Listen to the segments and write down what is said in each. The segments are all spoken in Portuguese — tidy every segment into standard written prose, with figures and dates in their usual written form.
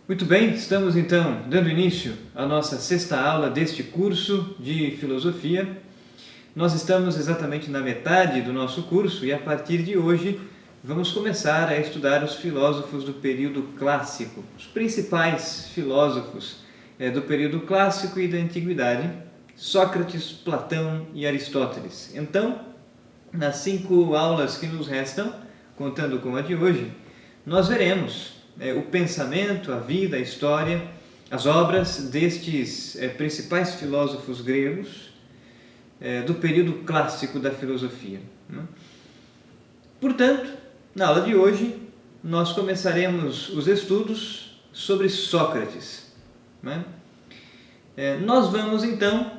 Muito bem, estamos então dando início à nossa sexta aula deste curso de filosofia. Nós estamos exatamente na metade do nosso curso e a partir de hoje vamos começar a estudar os filósofos do período clássico, os principais filósofos do período clássico e da antiguidade, Sócrates, Platão e Aristóteles. Então, nas 5 aulas que nos restam, contando com a de hoje, nós veremos o pensamento, a vida, a história, as obras destes principais filósofos gregos do período clássico da filosofia. Portanto, na aula de hoje, nós começaremos os estudos sobre Sócrates. Nós vamos, então,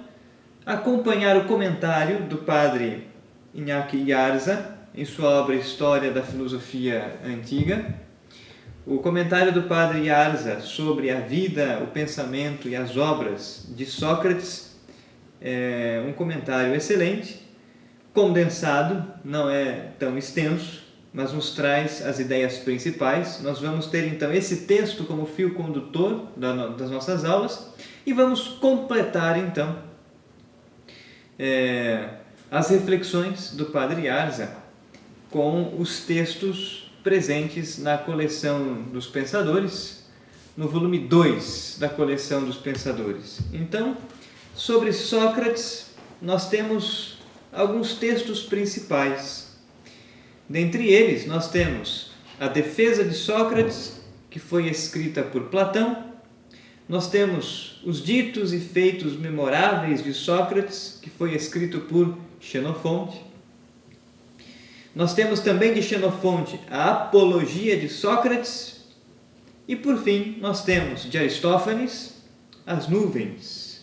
acompanhar o comentário do padre Iñaki Yarza em sua obra História da Filosofia Antiga. O comentário do padre Yarza sobre a vida, o pensamento e as obras de Sócrates é um comentário excelente, condensado, não é tão extenso, mas nos traz as ideias principais. Nós vamos ter então esse texto como fio condutor das nossas aulas e vamos completar então as reflexões do padre Yarza com os textos presentes na coleção dos Pensadores, no volume 2 da coleção dos Pensadores. Então, sobre Sócrates, nós temos alguns textos principais. Dentre eles, nós temos a Defesa de Sócrates, que foi escrita por Platão. Nós temos os Ditos e Feitos Memoráveis de Sócrates, que foi escrito por Xenofonte. Nós temos também de Xenofonte a Apologia de Sócrates e, por fim, nós temos de Aristófanes As Nuvens,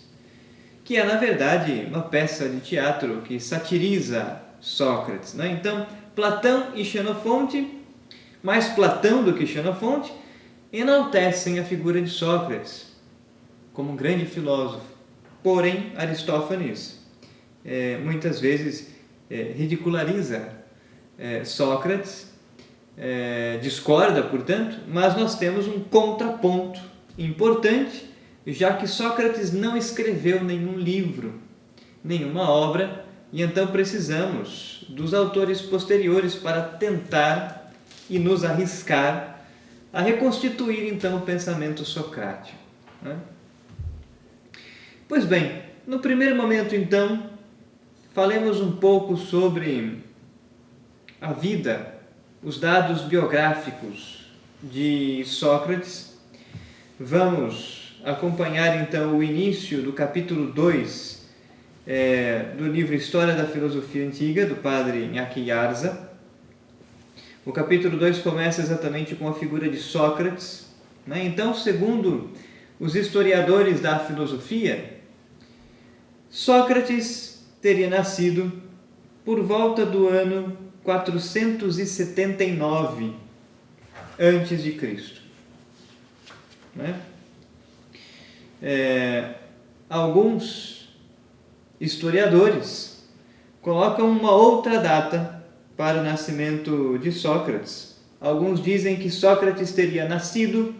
que é, na verdade, uma peça de teatro que satiriza Sócrates. Então, Platão e Xenofonte, mais Platão do que Xenofonte, enaltecem a figura de Sócrates como um grande filósofo. Porém, Aristófanes muitas vezes ridiculariza Sócrates, discorda, portanto, mas nós temos um contraponto importante, já que Sócrates não escreveu nenhum livro, nenhuma obra, e então precisamos dos autores posteriores para tentar e nos arriscar a reconstituir então o pensamento socrático. Pois bem, no primeiro momento então, falemos um pouco sobre a vida, os dados biográficos de Sócrates. Vamos acompanhar então o início do capítulo 2 do livro História da Filosofia Antiga, do padre Iñaki Yarza. O capítulo 2 começa exatamente com a figura de Sócrates. Então, segundo os historiadores da filosofia, Sócrates teria nascido por volta do ano 479 antes de Cristo. Alguns historiadores colocam uma outra data para o nascimento de Sócrates. Alguns dizem que Sócrates teria nascido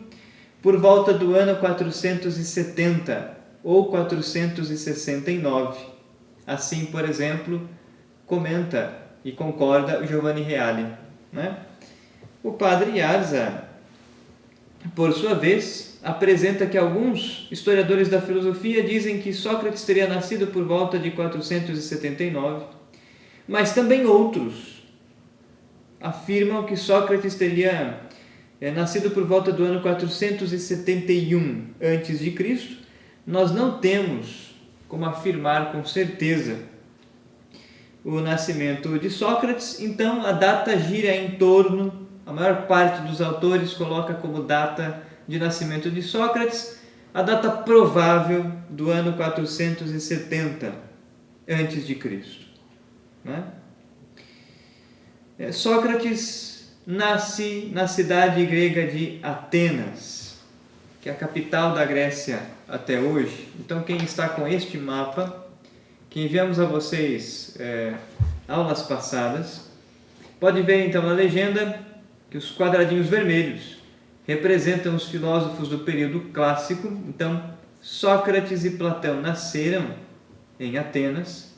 por volta do ano 470 ou 469. Assim, por exemplo, comenta e concorda Giovanni Reale. O padre Yarza, por sua vez, apresenta que alguns historiadores da filosofia dizem que Sócrates teria nascido por volta de 479, mas também outros afirmam que Sócrates teria nascido por volta do ano 471 a.C. Nós não temos como afirmar com certeza o nascimento de Sócrates, então a data gira em torno, a maior parte dos autores coloca como data de nascimento de Sócrates a data provável do ano 470 a.C. Sócrates nasce na cidade grega de Atenas, que é a capital da Grécia até hoje. Então, quem está com este mapa, que enviamos a vocês aulas passadas, pode ver então na legenda que os quadradinhos vermelhos representam os filósofos do período clássico. Então, Sócrates e Platão nasceram em Atenas.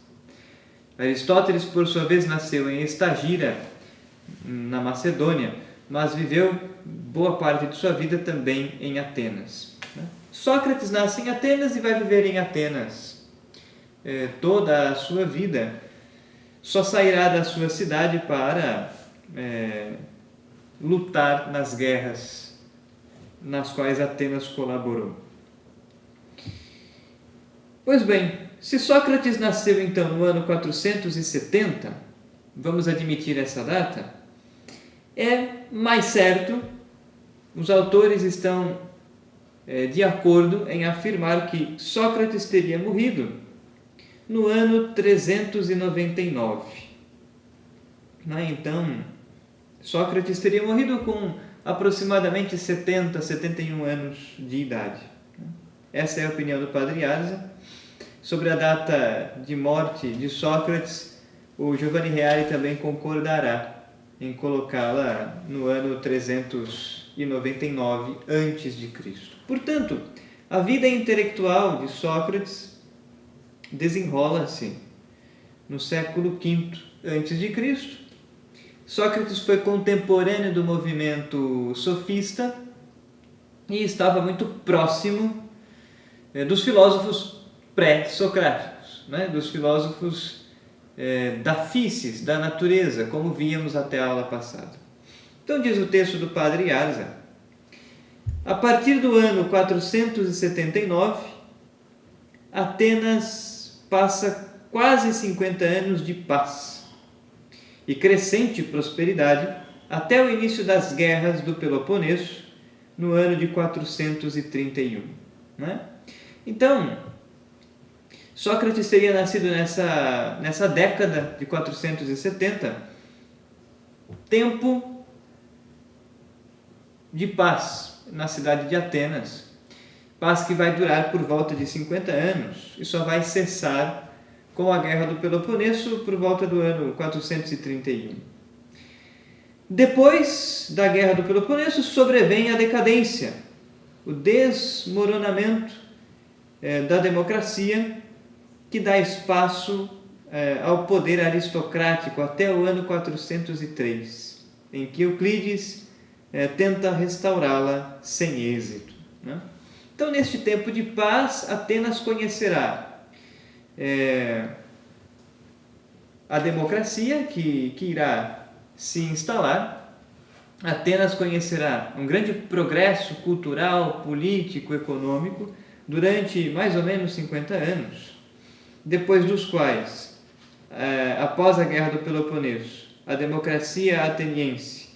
Aristóteles, por sua vez, nasceu em Estagira, na Macedônia, mas viveu boa parte de sua vida também em Atenas. Sócrates nasce em Atenas e vai viver em Atenas toda a sua vida. Só sairá da sua cidade para lutar nas guerras nas quais Atenas colaborou. Pois bem, se Sócrates nasceu então no ano 470, vamos admitir essa data, é mais certo, os autores estão de acordo em afirmar que Sócrates teria morrido no ano 399. Então, Sócrates teria morrido com aproximadamente 70, 71 anos de idade. Essa é a opinião do Padre Arza. Sobre a data de morte de Sócrates, o Giovanni Reale também concordará em colocá-la no ano 399 a.C. Portanto, a vida intelectual de Sócrates desenrola-se no século V a.C. Sócrates foi contemporâneo do movimento sofista e estava muito próximo dos filósofos pré-socráticos, dos filósofos da physis, da natureza, como víamos até a aula passada. Então diz o texto do Padre Arza: a partir do ano 479, Atenas passa quase 50 anos de paz e crescente prosperidade até o início das guerras do Peloponeso, no ano de 431. Então, Sócrates teria nascido nessa década de 470, tempo de paz na cidade de Atenas, paz que vai durar por volta de 50 anos e só vai cessar com a Guerra do Peloponeso por volta do ano 431. Depois da Guerra do Peloponeso sobrevém a decadência, o desmoronamento da democracia, que dá espaço ao poder aristocrático até o ano 403, em que Euclides tenta restaurá-la sem êxito. Então, neste tempo de paz, Atenas conhecerá a democracia que irá se instalar. Atenas conhecerá um grande progresso cultural, político, econômico durante mais ou menos 50 anos, depois dos quais, após a Guerra do Peloponeso, a democracia ateniense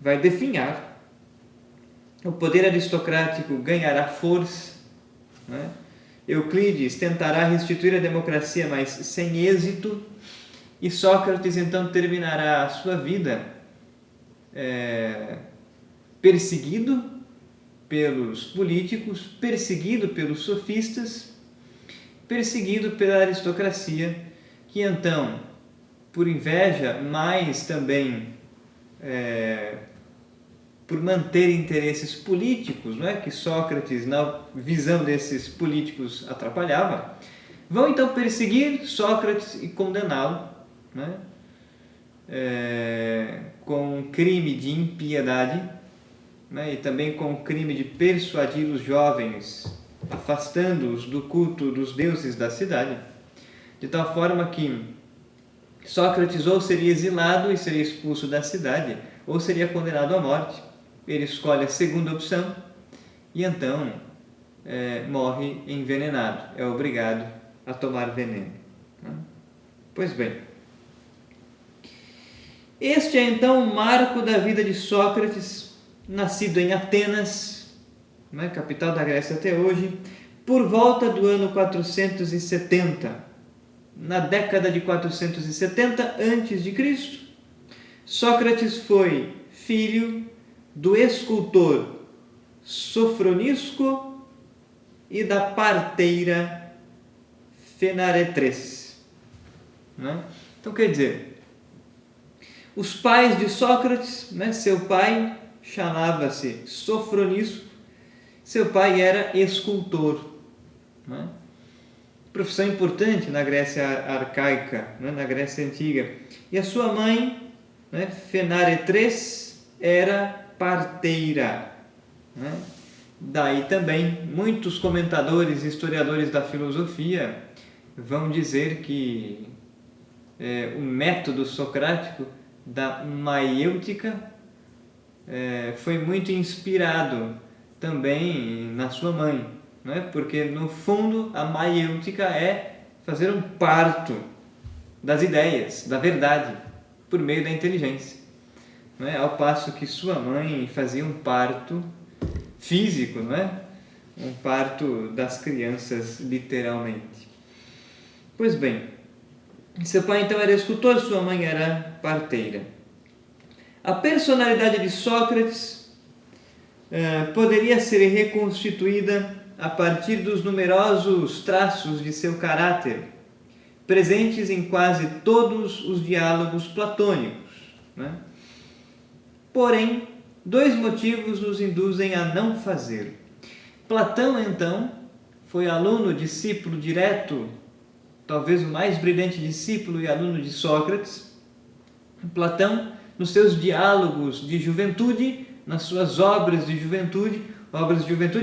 vai definhar, o poder aristocrático ganhará força, Euclides tentará restituir a democracia, mas sem êxito, e Sócrates então terminará a sua vida perseguido pelos políticos, perseguido pelos sofistas, perseguido pela aristocracia, que então, por inveja, mas também por manter interesses políticos, que Sócrates, na visão desses políticos, atrapalhava, vão então perseguir Sócrates e condená-lo, com um crime de impiedade, e também com o crime de persuadir os jovens, afastando-os do culto dos deuses da cidade, de tal forma que Sócrates ou seria exilado e seria expulso da cidade, ou seria condenado à morte. Ele escolhe a segunda opção e então morre envenenado, é obrigado a tomar veneno. Pois bem, este é então o marco da vida de Sócrates, nascido em Atenas, capital da Grécia até hoje, por volta do ano 470, na década de 470 a.C. Sócrates foi filho do escultor Sofronisco e da parteira Fenaretres. Então, quer dizer, os pais de Sócrates, seu pai chamava-se Sofronisco. Seu pai era escultor, né? Profissão importante na Grécia arcaica, né? Na Grécia antiga. E a sua mãe, né, Fenaretres, era parteira, né? Daí também muitos comentadores e historiadores da filosofia vão dizer que o método socrático da maiêutica foi muito inspirado também na sua mãe, não é? Porque no fundo a maiêutica é fazer um parto das ideias, da verdade, por meio da inteligência, não é? Ao passo que sua mãe fazia um parto físico, não é? Um parto das crianças, literalmente. Pois bem, seu pai então era escultor, sua mãe era parteira. A personalidade de Sócrates poderia ser reconstituída a partir dos numerosos traços de seu caráter, presentes em quase todos os diálogos platônicos, né? Porém, dois motivos nos induzem a não fazer. Platão, então, foi aluno, discípulo direto, talvez o mais brilhante discípulo e aluno de Sócrates. Platão, nos seus diálogos de juventude, nas suas obras de juventude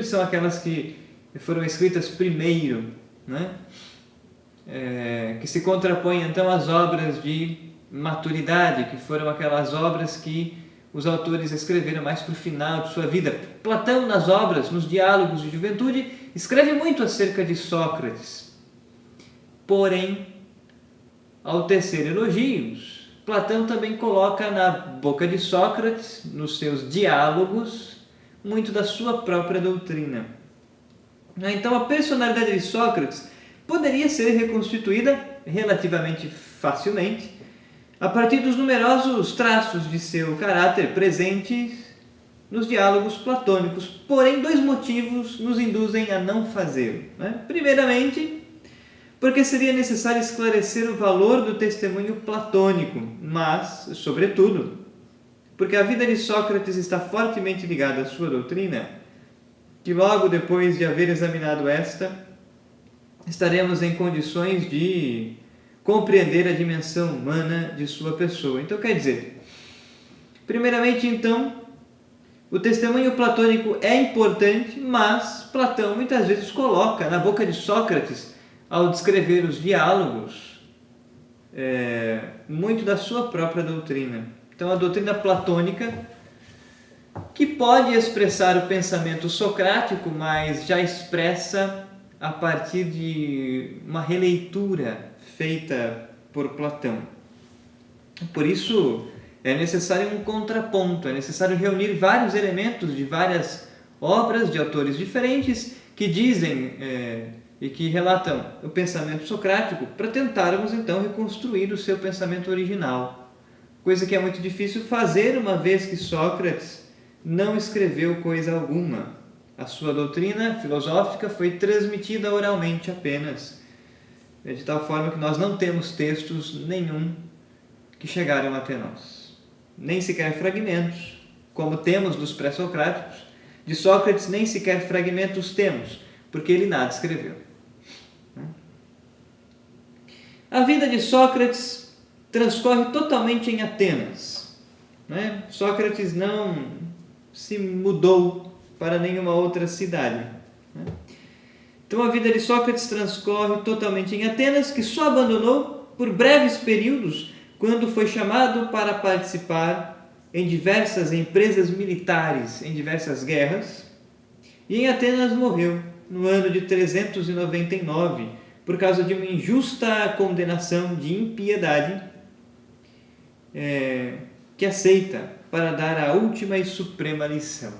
são aquelas que foram escritas primeiro, né? Que se contrapõem então às obras de maturidade, que foram aquelas obras que os autores escreveram mais para o final de sua vida. Platão, nas obras, nos diálogos de juventude, escreve muito acerca de Sócrates. Porém, ao tecer elogios, Platão também coloca na boca de Sócrates, nos seus diálogos, muito da sua própria doutrina. Então, a personalidade de Sócrates poderia ser reconstituída relativamente facilmente a partir dos numerosos traços de seu caráter presentes nos diálogos platônicos. Porém, dois motivos nos induzem a não fazê-lo, né? Primeiramente, porque seria necessário esclarecer o valor do testemunho platônico, mas, sobretudo, porque a vida de Sócrates está fortemente ligada à sua doutrina, que logo depois de haver examinado esta, estaremos em condições de compreender a dimensão humana de sua pessoa. Então, quer dizer, primeiramente, então, o testemunho platônico é importante, mas Platão muitas vezes coloca na boca de Sócrates, ao descrever os diálogos, muito da sua própria doutrina. Então, a doutrina platônica, que pode expressar o pensamento socrático, mas já expressa a partir de uma releitura feita por Platão. Por isso, é necessário um contraponto, é necessário reunir vários elementos de várias obras de autores diferentes que dizem e que relatam o pensamento socrático para tentarmos então reconstruir o seu pensamento original. Coisa que é muito difícil fazer, uma vez que Sócrates não escreveu coisa alguma. A sua doutrina filosófica foi transmitida oralmente apenas, de tal forma que nós não temos textos nenhum que chegaram até nós. Nem sequer fragmentos, como temos dos pré-socráticos. De Sócrates nem sequer fragmentos temos, porque ele nada escreveu. A vida de Sócrates transcorre totalmente em Atenas, né? Sócrates não se mudou para nenhuma outra cidade, né? Então a vida de Sócrates transcorre totalmente em Atenas, que só abandonou por breves períodos quando foi chamado para participar em diversas empresas militares, em diversas guerras, e em Atenas morreu no ano de 399 por causa de uma injusta condenação de impiedade que aceita para dar a última e suprema lição.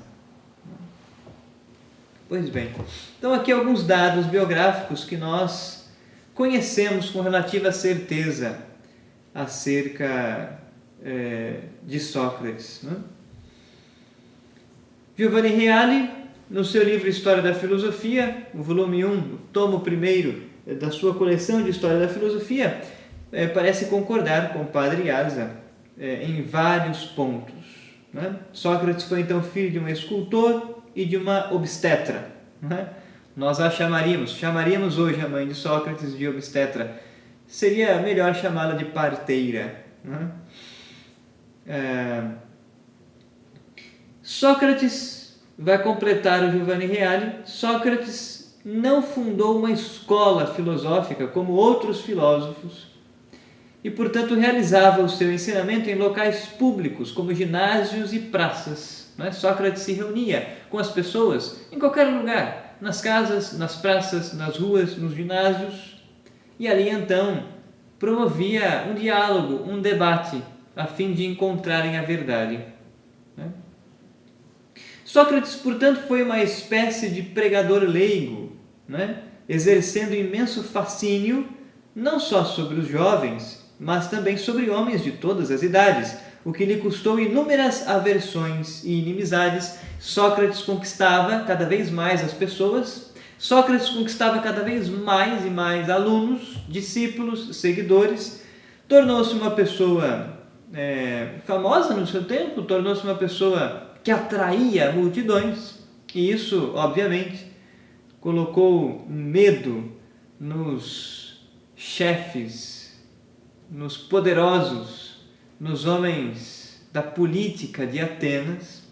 Pois bem, então aqui alguns dados biográficos que nós conhecemos com relativa certeza acerca de Sócrates, né? Giovanni Reale, no seu livro História da Filosofia, o volume 1, o tomo 1 da sua coleção de História da Filosofia, parece concordar com o padre Iasa em vários pontos, Né? Sócrates foi então filho de um escultor e de uma obstetra. Né? Nós a chamaríamos hoje a mãe de Sócrates de obstetra. Seria melhor chamá-la de parteira. Né? Sócrates vai completar o Giovanni Reale. Sócrates não fundou uma escola filosófica como outros filósofos e, portanto, realizava o seu ensinamento em locais públicos, como ginásios e praças. Né? Sócrates se reunia com as pessoas em qualquer lugar, nas casas, nas praças, nas ruas, nos ginásios, e ali então promovia um diálogo, um debate, a fim de encontrarem a verdade. Né? Sócrates, portanto, foi uma espécie de pregador leigo, né? Exercendo imenso fascínio não só sobre os jovens, mas também sobre homens de todas as idades, o que lhe custou inúmeras aversões e inimizades. Sócrates conquistava cada vez mais as pessoas, Sócrates conquistava cada vez mais e mais alunos, discípulos, seguidores, tornou-se uma pessoa famosa no seu tempo, tornou-se uma pessoa que atraía multidões, e isso, obviamente, colocou medo nos chefes, nos poderosos, nos homens da política de Atenas,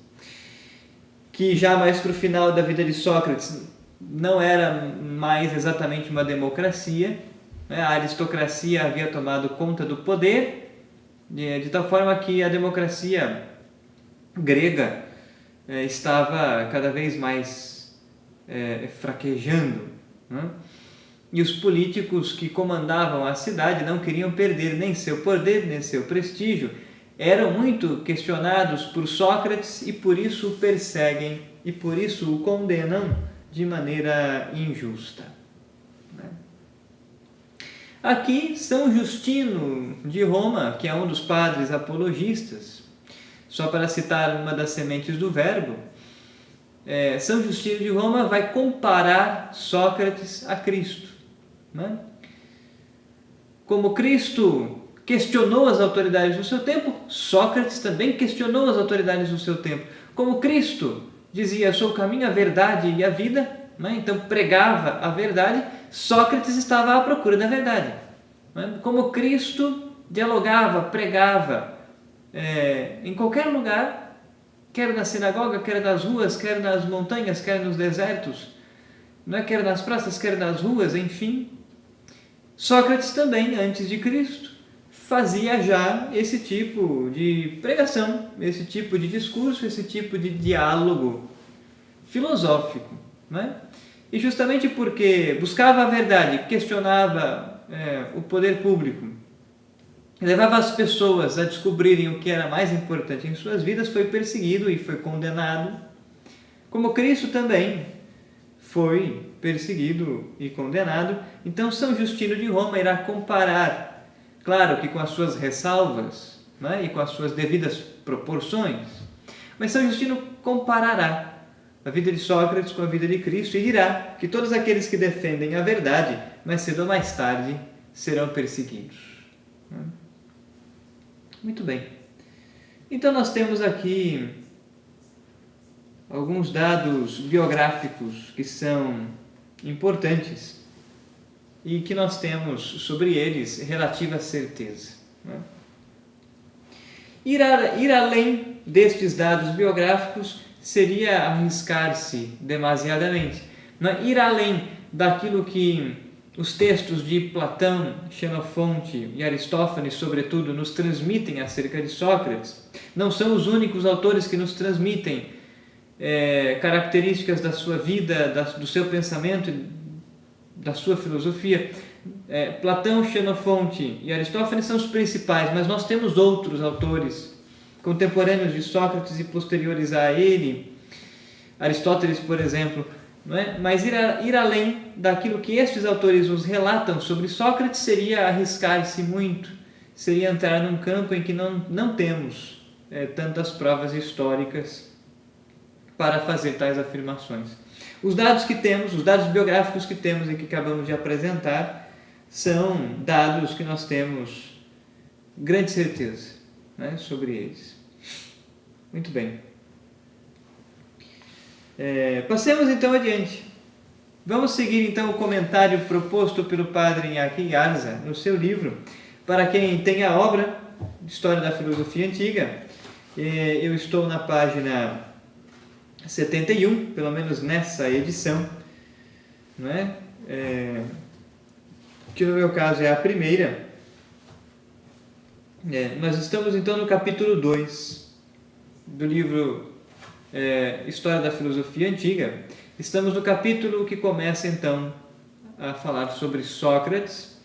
que já mais para o final da vida de Sócrates não era mais exatamente uma democracia, né? A aristocracia havia tomado conta do poder, de tal forma que a democracia grega estava cada vez mais fraquejando, né? E os políticos que comandavam a cidade não queriam perder nem seu poder, nem seu prestígio. Eram muito questionados por Sócrates e por isso o perseguem e por isso o condenam de maneira injusta. Aqui, São Justino de Roma, que é um dos padres apologistas, só para citar uma das sementes do verbo, São Justino de Roma vai comparar Sócrates a Cristo. Né? Como Cristo questionou as autoridades do seu tempo, Sócrates também questionou as autoridades do seu tempo. Como Cristo dizia, sou o caminho, a verdade e a vida, né? Então pregava a verdade, Sócrates estava à procura da verdade. Né? Como Cristo dialogava, pregava em qualquer lugar, quer na sinagoga, quer nas ruas, quer nas montanhas, quer nos desertos, quer nas praças, quer nas ruas, enfim. Sócrates também, antes de Cristo, fazia já esse tipo de pregação, esse tipo de discurso, esse tipo de diálogo filosófico. Né? E justamente porque buscava a verdade, questionava o poder público, levava as pessoas a descobrirem o que era mais importante em suas vidas, foi perseguido e foi condenado, como Cristo também foi perseguido e condenado. Então São Justino de Roma irá comparar, claro que com as suas ressalvas, né, e com as suas devidas proporções, mas São Justino comparará a vida de Sócrates com a vida de Cristo e dirá que todos aqueles que defendem a verdade, mais cedo ou mais tarde, serão perseguidos. Muito bem. Então nós temos aqui alguns dados biográficos que são importantes e que nós temos sobre eles relativa certeza. Né? Ir além destes dados biográficos seria arriscar-se demasiadamente. Né? Ir além daquilo que os textos de Platão, Xenofonte e Aristófanes, sobretudo, nos transmitem acerca de Sócrates. Não são os únicos autores que nos transmitem características da sua vida, do seu pensamento, da sua filosofia. Platão, Xenofonte e Aristófanes são os principais, mas nós temos outros autores contemporâneos de Sócrates e posteriores a ele, Aristóteles, por exemplo. Não é? Mas ir além daquilo que estes autores nos relatam sobre Sócrates seria arriscar-se muito, seria entrar num campo em que não temos tantas provas históricas para fazer tais afirmações. Os dados que temos, os dados biográficos que temos e que acabamos de apresentar, são dados que nós temos grande certeza, né, sobre eles. Muito bem. Passemos então adiante. Vamos seguir então o comentário proposto pelo padre Iñaki Garza no seu livro. Para quem tem a obra História da Filosofia Antiga, eu estou na página 71, pelo menos nessa edição, não é? Que no meu caso é a primeira. Nós estamos então no capítulo 2 do livro História da Filosofia Antiga. Estamos no capítulo que começa então a falar sobre Sócrates.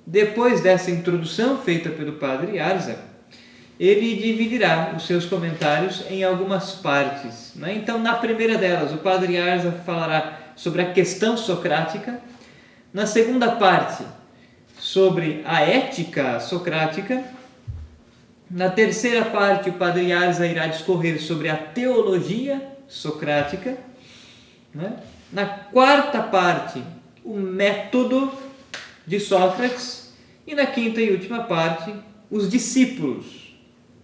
Depois dessa introdução feita pelo padre Garza, ele dividirá os seus comentários em algumas partes, né? Então, na primeira delas, o padre Garza falará sobre a questão socrática. Na segunda parte, sobre a ética socrática. Na terceira parte, o padre Garza irá discorrer sobre a teologia socrática, né? Na quarta parte, o método de Sócrates. E na quinta e última parte, os discípulos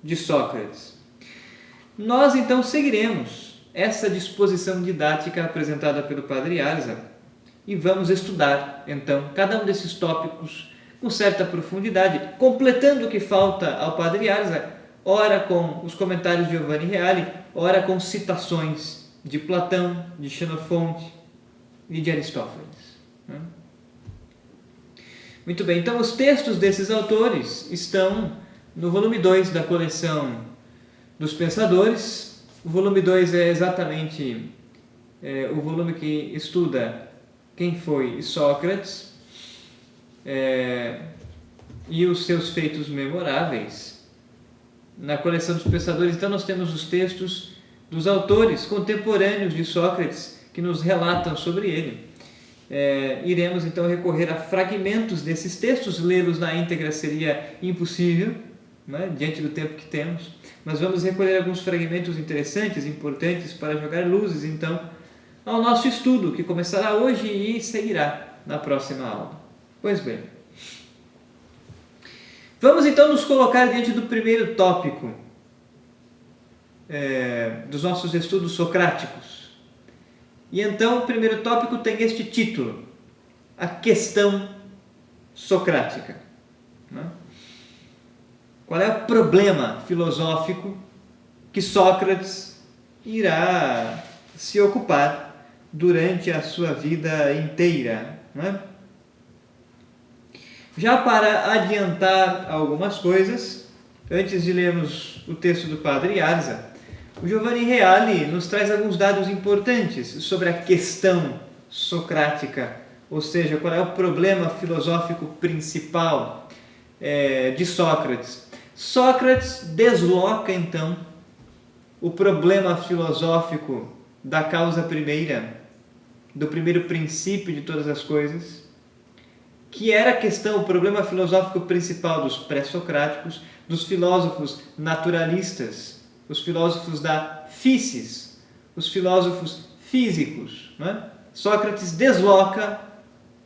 de Sócrates. Nós então seguiremos essa disposição didática apresentada pelo padre Garza e vamos estudar então cada um desses tópicos com certa profundidade, completando o que falta ao padre Garza, ora com os comentários de Giovanni Reale, ora com citações de Platão, de Xenofonte e de Aristófanes. Muito bem, então os textos desses autores estão no volume 2 da coleção dos Pensadores. O volume 2 é exatamente o volume que estuda quem foi Sócrates e os seus feitos memoráveis. Na coleção dos Pensadores, então, nós temos os textos dos autores contemporâneos de Sócrates que nos relatam sobre ele. Iremos então recorrer a fragmentos desses textos. Lê-los na íntegra seria impossível, né, diante do tempo que temos, mas vamos recolher alguns fragmentos interessantes, importantes, para jogar luzes então ao nosso estudo, que começará hoje e seguirá na próxima aula. Pois bem, vamos então nos colocar diante do primeiro tópico dos nossos estudos socráticos. E então o primeiro tópico tem este título: a questão socrática. Qual é o problema filosófico que Sócrates irá se ocupar durante a sua vida inteira? Já para adiantar algumas coisas, antes de lermos o texto do padre Garza, o Giovanni Reale nos traz alguns dados importantes sobre a questão socrática, ou seja, qual é o problema filosófico principal de Sócrates. Sócrates desloca, então, o problema filosófico da causa primeira, do primeiro princípio de todas as coisas, que era a questão, o problema filosófico principal dos pré-socráticos, dos filósofos naturalistas, os filósofos da physis, os filósofos físicos. Sócrates desloca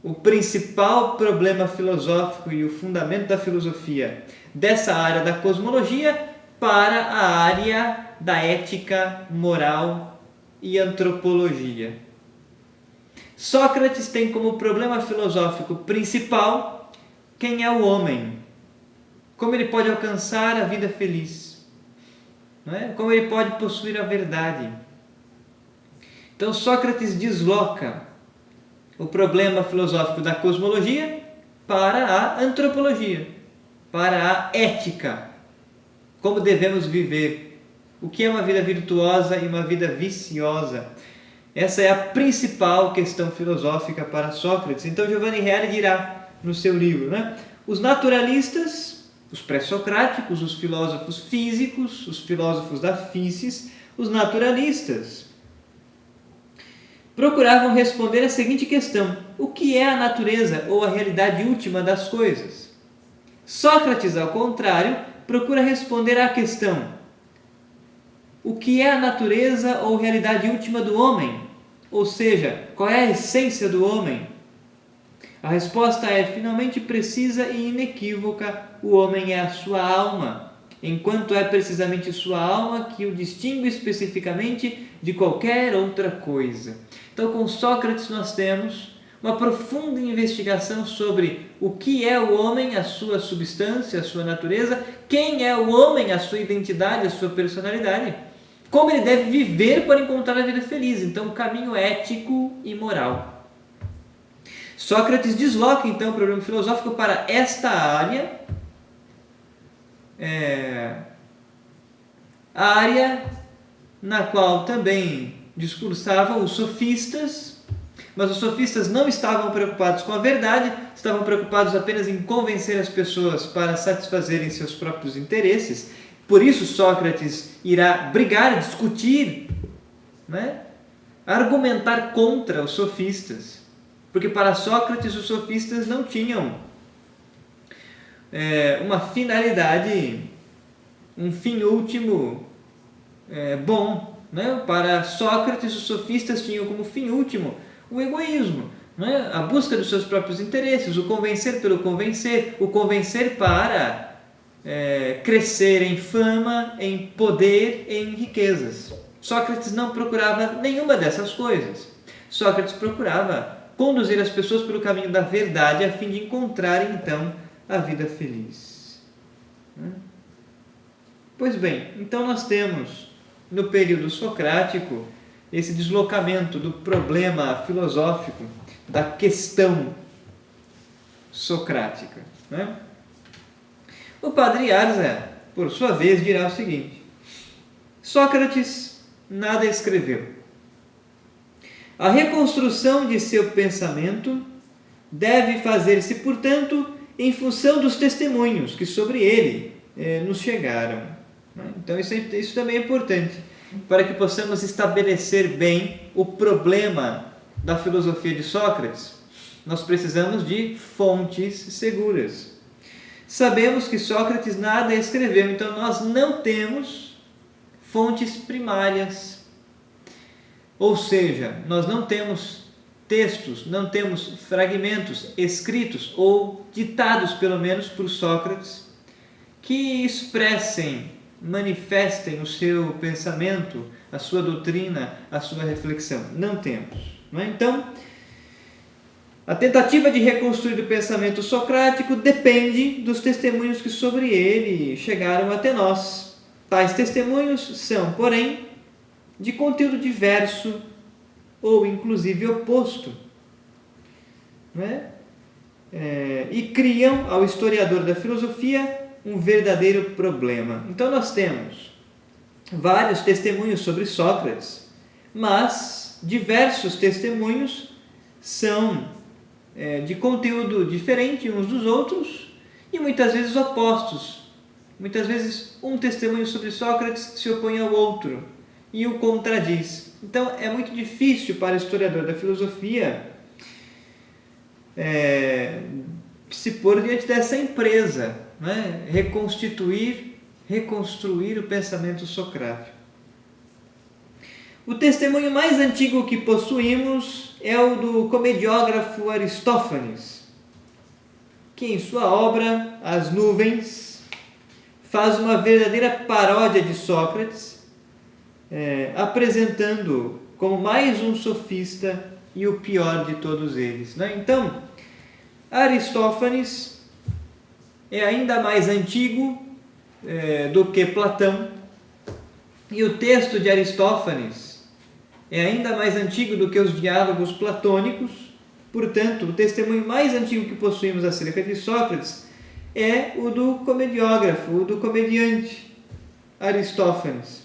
o principal problema filosófico e o fundamento da filosofia dessa área da cosmologia para a área da ética, moral e antropologia. Sócrates tem como problema filosófico principal quem é o homem, como ele pode alcançar a vida feliz, como ele pode possuir a verdade. Então Sócrates desloca o problema filosófico da cosmologia para a antropologia, para a ética, como devemos viver, o que é uma vida virtuosa e uma vida viciosa. Essa é a principal questão filosófica para Sócrates. Então Giovanni Reale dirá no seu livro, os naturalistas, os pré-socráticos, os filósofos físicos, os filósofos da physis, os naturalistas, procuravam responder a seguinte questão: o que é a natureza ou a realidade última das coisas? Sócrates, ao contrário, procura responder à questão: o que é a natureza ou realidade última do homem? Ou seja, qual é a essência do homem? A resposta é finalmente precisa e inequívoca: o homem é a sua alma. enquanto é precisamente sua alma que o distingue especificamente de qualquer outra coisa. Então, com Sócrates nós temos uma profunda investigação sobre o que é o homem, a sua substância, a sua natureza, quem é o homem, a sua identidade, a sua personalidade, como ele deve viver para encontrar a vida feliz. Então, o caminho ético e moral. Sócrates desloca, então, o problema filosófico para esta área, a área na qual também discursavam os sofistas, mas os sofistas não estavam preocupados com a verdade, estavam preocupados apenas em convencer as pessoas para satisfazerem seus próprios interesses. Por isso Sócrates irá brigar, discutir, argumentar contra os sofistas. Porque para Sócrates os sofistas não tinham uma finalidade, um fim último bom. Para Sócrates os sofistas tinham como fim último o egoísmo, a busca dos seus próprios interesses, o convencer pelo convencer, o convencer para crescer em fama, em poder, em riquezas. Sócrates não procurava nenhuma dessas coisas. Sócrates procurava conduzir as pessoas pelo caminho da verdade a fim de encontrarem então a vida feliz. Pois bem, então nós temos no período socrático esse deslocamento do problema filosófico, da questão socrática. O padre Arza, por sua vez, dirá o seguinte: Sócrates nada escreveu. A reconstrução de seu pensamento deve fazer-se, portanto, em função dos testemunhos que sobre ele nos chegaram. Então isso também é importante, para que possamos estabelecer bem o problema da filosofia de Sócrates. Nós precisamos de fontes seguras. Sabemos que Sócrates nada escreveu, então nós não temos fontes primárias. Ou seja, nós não temos textos, não temos fragmentos escritos ou ditados, pelo menos, por Sócrates, que expressem, manifestem o seu pensamento, a sua doutrina, a sua reflexão. Não temos. Então, a tentativa de reconstruir o pensamento socrático depende dos testemunhos que sobre ele chegaram até nós. Tais testemunhos são, porém, de conteúdo diverso ou inclusive oposto, e criam ao historiador da filosofia um verdadeiro problema. Então nós temos vários testemunhos sobre Sócrates, mas diversos testemunhos são de conteúdo diferente uns dos outros e muitas vezes opostos. Muitas vezes um testemunho sobre Sócrates se opõe ao outro e o contradiz. Então é muito difícil para o historiador da filosofia se pôr diante dessa empresa, reconstruir o pensamento socrático. O testemunho mais antigo que possuímos é o do comediógrafo Aristófanes, que em sua obra As Nuvens faz uma verdadeira paródia de Sócrates, apresentando como mais um sofista e o pior de todos eles. Então, Aristófanes é ainda mais antigo do que Platão, e o texto de Aristófanes é ainda mais antigo do que os diálogos platônicos. Portanto, o testemunho mais antigo que possuímos acerca de Sócrates é o do comediógrafo, o do comediante Aristófanes,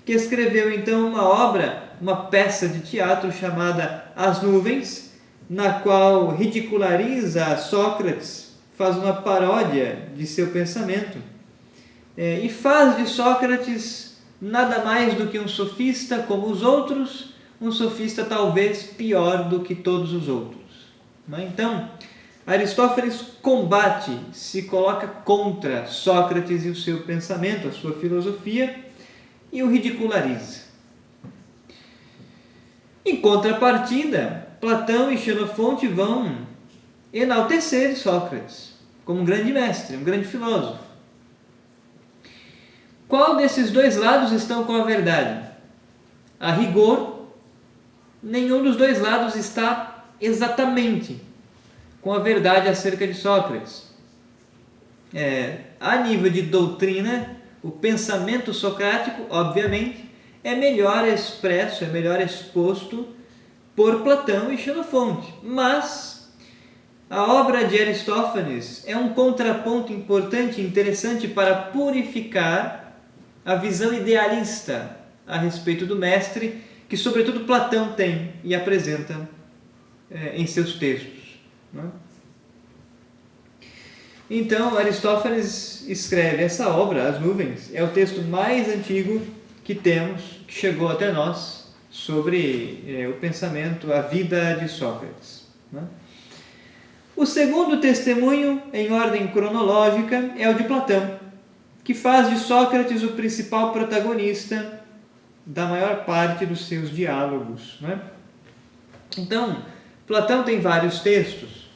que escreveu então uma obra, uma peça de teatro chamada As Nuvens, na qual ridiculariza Sócrates, faz uma paródia de seu pensamento e faz de Sócrates nada mais do que um sofista como os outros, um sofista talvez pior do que todos os outros. Então, Aristófanes combate, se coloca contra Sócrates e o seu pensamento, a sua filosofia, e o ridiculariza. Em contrapartida, Platão e Xenofonte vão enaltecer Sócrates como um grande mestre, um grande filósofo. qual desses dois lados estão com a verdade? A rigor, nenhum dos dois lados está exatamente com a verdade acerca de Sócrates. A nível de doutrina, o pensamento socrático, obviamente, é melhor expresso, é melhor exposto por Platão e Xenofonte. Mas a obra de Aristófanes é um contraponto importante e interessante para purificar a visão idealista a respeito do mestre, que sobretudo Platão tem e apresenta em seus textos, não é? Então, Aristófanes escreve essa obra, As Nuvens, é o texto mais antigo que temos, que chegou até nós, sobre o pensamento, a vida de Sócrates, né? O segundo testemunho, em ordem cronológica, é o de Platão, que faz de Sócrates o principal protagonista da maior parte dos seus diálogos, né? Então, Platão tem vários textos,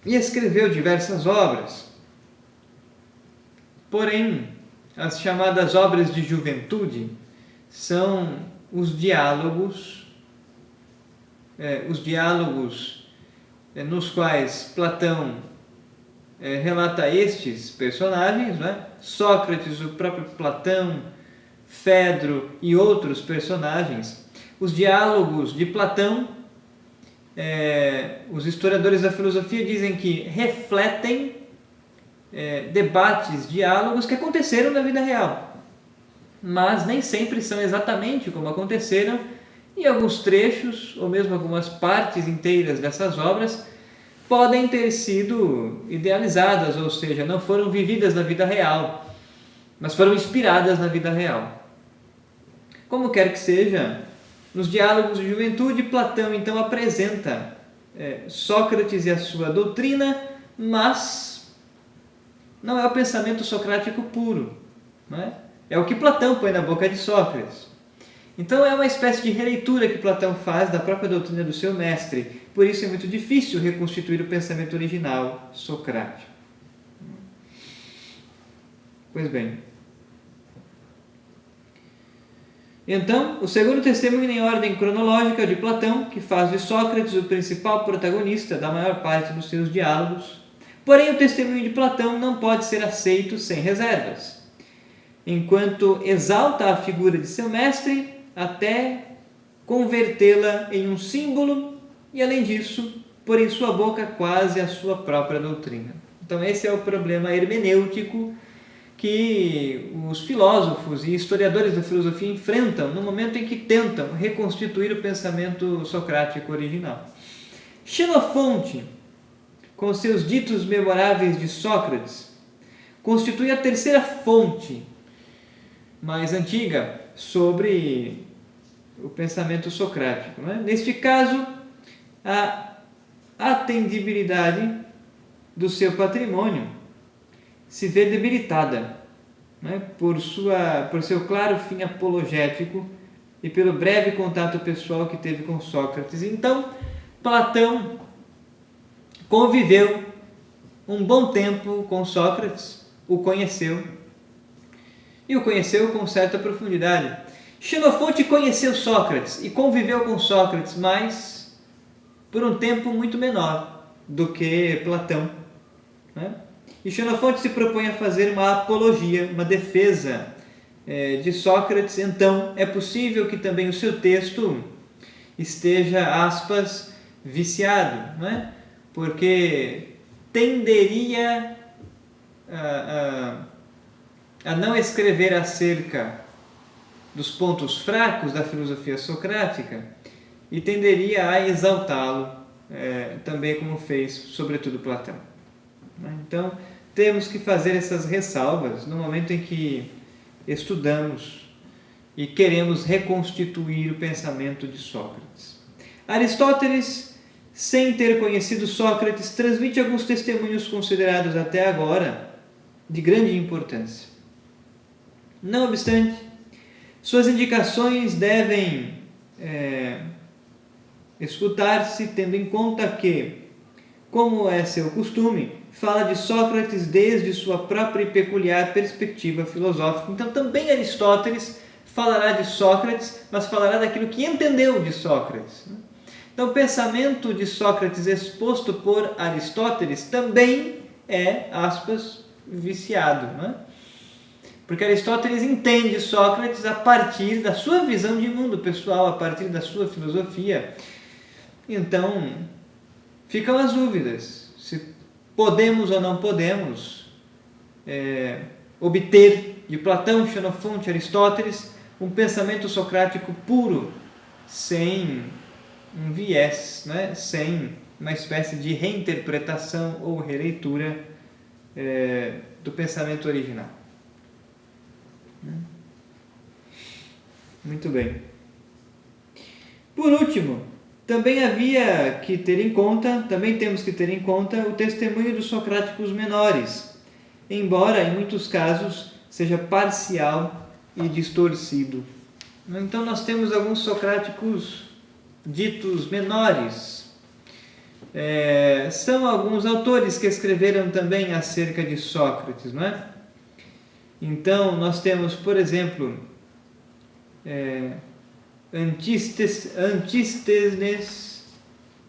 e escreveu diversas obras. Porém, as chamadas obras de juventude são os diálogos nos quais Platão relata estes personagens, né? Sócrates, o próprio Platão, Fedro e outros personagens. Os diálogos de Platão, os historiadores da filosofia dizem que refletem debates, diálogos que aconteceram na vida real, mas nem sempre são exatamente como aconteceram, e alguns trechos, ou mesmo algumas partes inteiras dessas obras, podem ter sido idealizadas, ou seja, não foram vividas na vida real, mas foram inspiradas na vida real. Como quer que seja, nos diálogos de juventude, Platão então apresenta Sócrates e a sua doutrina, mas não é o pensamento socrático puro, não é? É o que Platão põe na boca de Sócrates. Então é uma espécie de releitura que Platão faz da própria doutrina do seu mestre. Por isso é muito difícil reconstituir o pensamento original socrático. Pois bem. Então, o segundo testemunho em ordem cronológica é o de Platão, que faz de Sócrates o principal protagonista da maior parte dos seus diálogos. Porém, o testemunho de Platão não pode ser aceito sem reservas, enquanto exalta a figura de seu mestre até convertê-la em um símbolo e, além disso, pôr em sua boca quase a sua própria doutrina. Então esse é o problema hermenêutico que os filósofos e historiadores da filosofia enfrentam no momento em que tentam reconstituir o pensamento socrático original. Xenofonte, com seus ditos memoráveis de Sócrates, constitui a terceira fonte mais antiga sobre o pensamento socrático, né? Neste caso, a atendibilidade do seu patrimônio se vê debilitada, né? Por seu claro fim apologético e pelo breve contato pessoal que teve com Sócrates. Então, Platão conviveu um bom tempo com Sócrates, o conheceu, e o conheceu com certa profundidade. Xenofonte conheceu Sócrates e conviveu com Sócrates, mas por um tempo muito menor do que Platão, né? E Xenofonte se propõe a fazer uma apologia, uma defesa de Sócrates. Então é possível que também o seu texto esteja, aspas, viciado, né? Porque tenderia a não escrever acerca dos pontos fracos da filosofia socrática e tenderia a exaltá-lo, também como fez, sobretudo, Platão. Então, temos que fazer essas ressalvas no momento em que estudamos e queremos reconstituir o pensamento de Sócrates. Aristóteles, sem ter conhecido Sócrates, transmite alguns testemunhos considerados até agora de grande importância. Não obstante, suas indicações devem escutar-se tendo em conta que, como é seu costume, fala de Sócrates desde sua própria e peculiar perspectiva filosófica. Então, também Aristóteles falará de Sócrates, mas falará daquilo que entendeu de Sócrates. Então, o pensamento de Sócrates exposto por Aristóteles também é, aspas, viciado, não é? Porque Aristóteles entende Sócrates a partir da sua visão de mundo pessoal, a partir da sua filosofia. Então, ficam as dúvidas se podemos ou não podemos obter de Platão, Xenofonte, Aristóteles um pensamento socrático puro, sem um viés, né? Sem uma espécie de reinterpretação ou releitura do pensamento original. Muito bem. Por último, também temos que ter em conta o testemunho dos socráticos menores, embora em muitos casos seja parcial e distorcido. Então nós temos alguns socráticos ditos menores. São alguns autores que escreveram também acerca de Sócrates, não é? Então nós temos, por exemplo, Antístenes,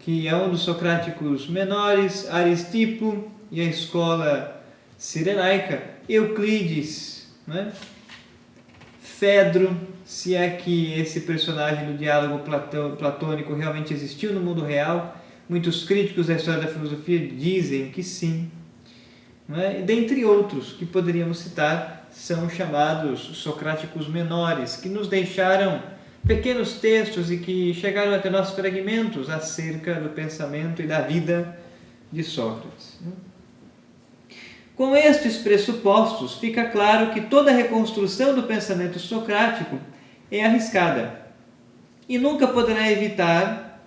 que é um dos socráticos menores, Aristipo e a escola cirenaica, Euclides, né? Fedro, se é que esse personagem do diálogo platônico realmente existiu no mundo real. Muitos críticos da história da filosofia dizem que sim, né? E dentre outros que poderíamos citar, são chamados socráticos menores, que nos deixaram pequenos textos e que chegaram até nós fragmentos acerca do pensamento e da vida de Sócrates. Com estes pressupostos, fica claro que toda reconstrução do pensamento socrático é arriscada e nunca poderá evitar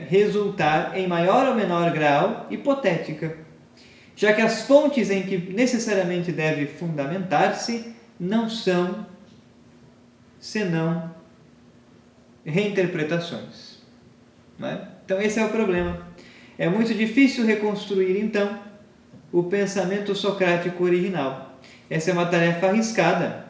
resultar em maior ou menor grau hipotética, já que as fontes em que necessariamente deve fundamentar-se não são senão reinterpretações. Não é? Então esse é o problema. É muito difícil reconstruir, então, o pensamento socrático original. Essa é uma tarefa arriscada,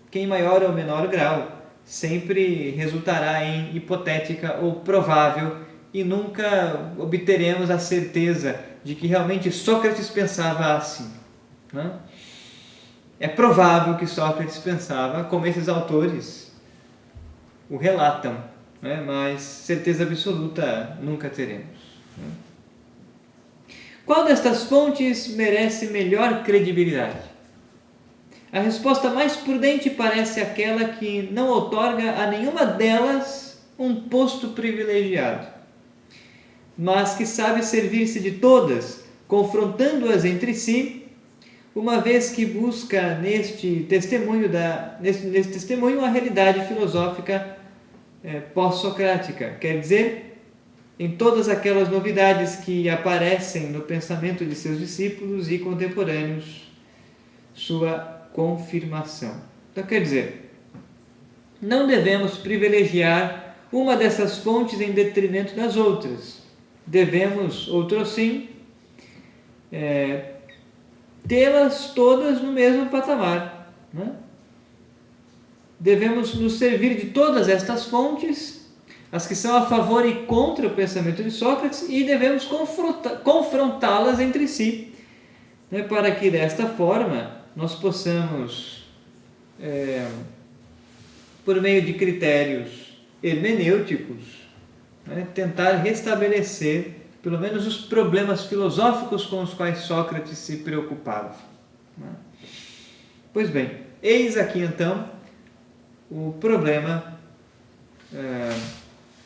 que em maior ou menor grau sempre resultará em hipotética ou provável e nunca obteremos a certeza de que realmente Sócrates pensava assim. Né? É provável que Sócrates pensava como esses autores o relatam, né? Mas certeza absoluta nunca teremos. Né? Qual destas fontes merece melhor credibilidade? A resposta mais prudente parece aquela que não outorga a nenhuma delas um posto privilegiado, mas que sabe servir-se de todas, confrontando-as entre si, uma vez que busca neste testemunho a realidade filosófica pós-socrática, quer dizer, em todas aquelas novidades que aparecem no pensamento de seus discípulos e contemporâneos, sua confirmação. Então, quer dizer, não devemos privilegiar uma dessas fontes em detrimento das outras. Devemos, outrossim, tê-las todas no mesmo patamar. Né? Devemos nos servir de todas estas fontes, as que são a favor e contra o pensamento de Sócrates, e devemos confrontá-las entre si, né, para que desta forma nós possamos, por meio de critérios hermenêuticos, né, tentar restabelecer pelo menos os problemas filosóficos com os quais Sócrates se preocupava. Né? Pois bem, eis aqui então o problema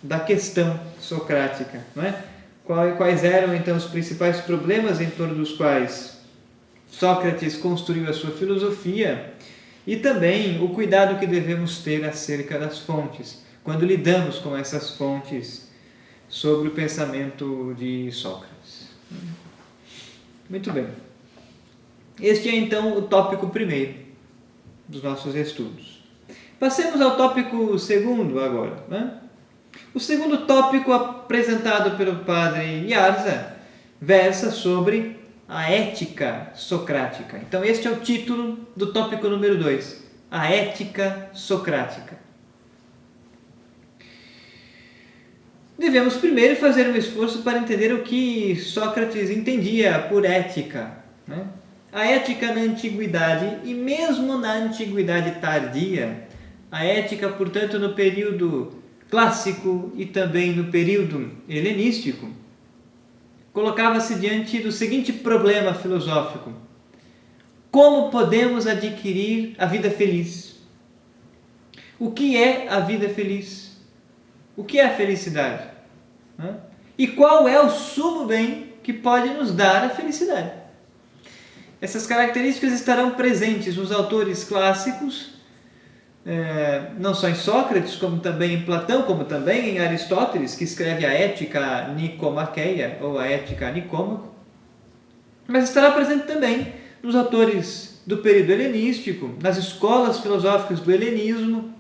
da questão socrática. Não é? Quais eram então os principais problemas em torno dos quais Sócrates construiu a sua filosofia, e também o cuidado que devemos ter acerca das fontes, quando lidamos com essas fontes sobre o pensamento de Sócrates. Muito bem. Este é então o tópico primeiro dos nossos estudos. Passemos ao tópico segundo agora. Né? O segundo tópico apresentado pelo padre Yarza versa sobre a ética socrática. Então este é o título do tópico número 2, a ética socrática. Devemos primeiro fazer um esforço para entender o que Sócrates entendia por ética, né? A ética na antiguidade e mesmo na antiguidade tardia, a ética, portanto, no período clássico e também no período helenístico, colocava-se diante do seguinte problema filosófico: como podemos adquirir a vida feliz? O que é a vida feliz? O que é a felicidade? E qual é o sumo bem que pode nos dar a felicidade? Essas características estarão presentes nos autores clássicos, não só em Sócrates, como também em Platão, como também em Aristóteles, que escreve a Ética Nicomaqueia, ou a Ética Nicômaco, mas estará presente também nos autores do período helenístico, nas escolas filosóficas do helenismo,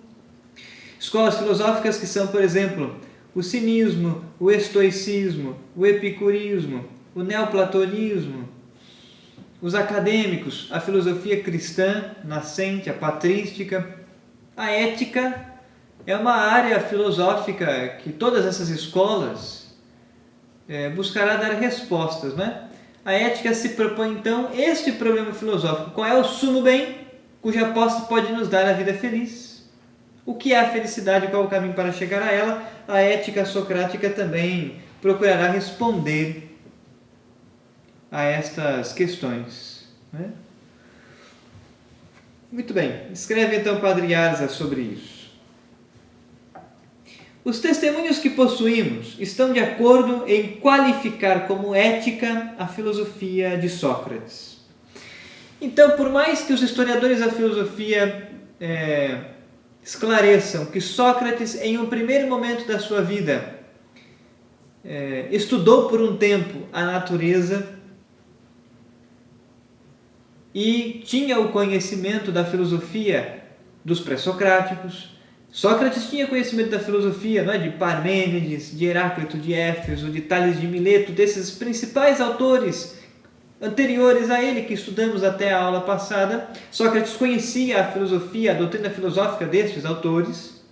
escolas filosóficas que são, por exemplo, o cinismo, o estoicismo, o epicurismo, o neoplatonismo, os acadêmicos, a filosofia cristã nascente, a patrística. A ética é uma área filosófica que todas essas escolas buscará dar respostas, né? A ética se propõe, então, este problema filosófico: qual é o sumo bem cuja posse pode nos dar a vida feliz? O que é a felicidade? Qual é o caminho para chegar a ela? A ética socrática também procurará responder a estas questões, né? Muito bem, escreve então Padre Arza sobre isso. Os testemunhos que possuímos estão de acordo em qualificar como ética a filosofia de Sócrates. Então, por mais que os historiadores da filosofia esclareçam que Sócrates, em um primeiro momento da sua vida, estudou por um tempo a natureza e tinha o conhecimento da filosofia dos pré-socráticos. Sócrates tinha conhecimento da filosofia, não é? De Parmênides, de Heráclito de Éfeso, de Tales de Mileto, desses principais autores anteriores a ele, que estudamos até a aula passada. Sócrates conhecia a filosofia, a doutrina filosófica destes autores,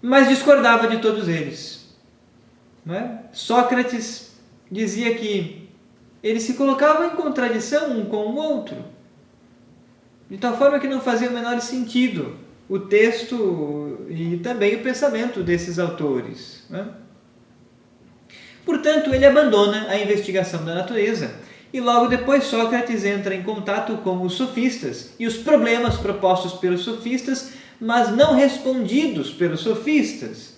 mas discordava de todos eles, não é? Sócrates dizia que eles se colocavam em contradição um com o outro, de tal forma que não fazia o menor sentido o texto e também o pensamento desses autores, né? Portanto, ele abandona a investigação da natureza e logo depois Sócrates entra em contato com os sofistas e os problemas propostos pelos sofistas, mas não respondidos pelos sofistas,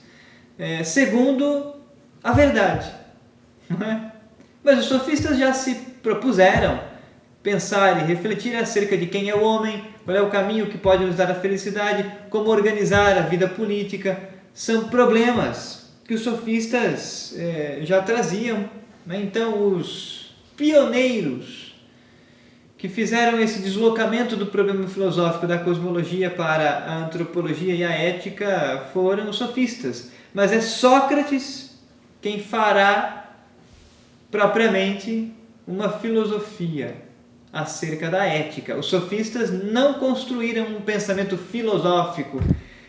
segundo a verdade, não é? Mas os sofistas já se propuseram pensar e refletir acerca de quem é o homem, qual é o caminho que pode nos dar a felicidade, como organizar a vida política. São problemas que os sofistas já traziam, né? Então, os pioneiros que fizeram esse deslocamento do problema filosófico da cosmologia para a antropologia e a ética foram os sofistas. Mas é Sócrates quem fará propriamente uma filosofia acerca da ética. Os sofistas não construíram um pensamento filosófico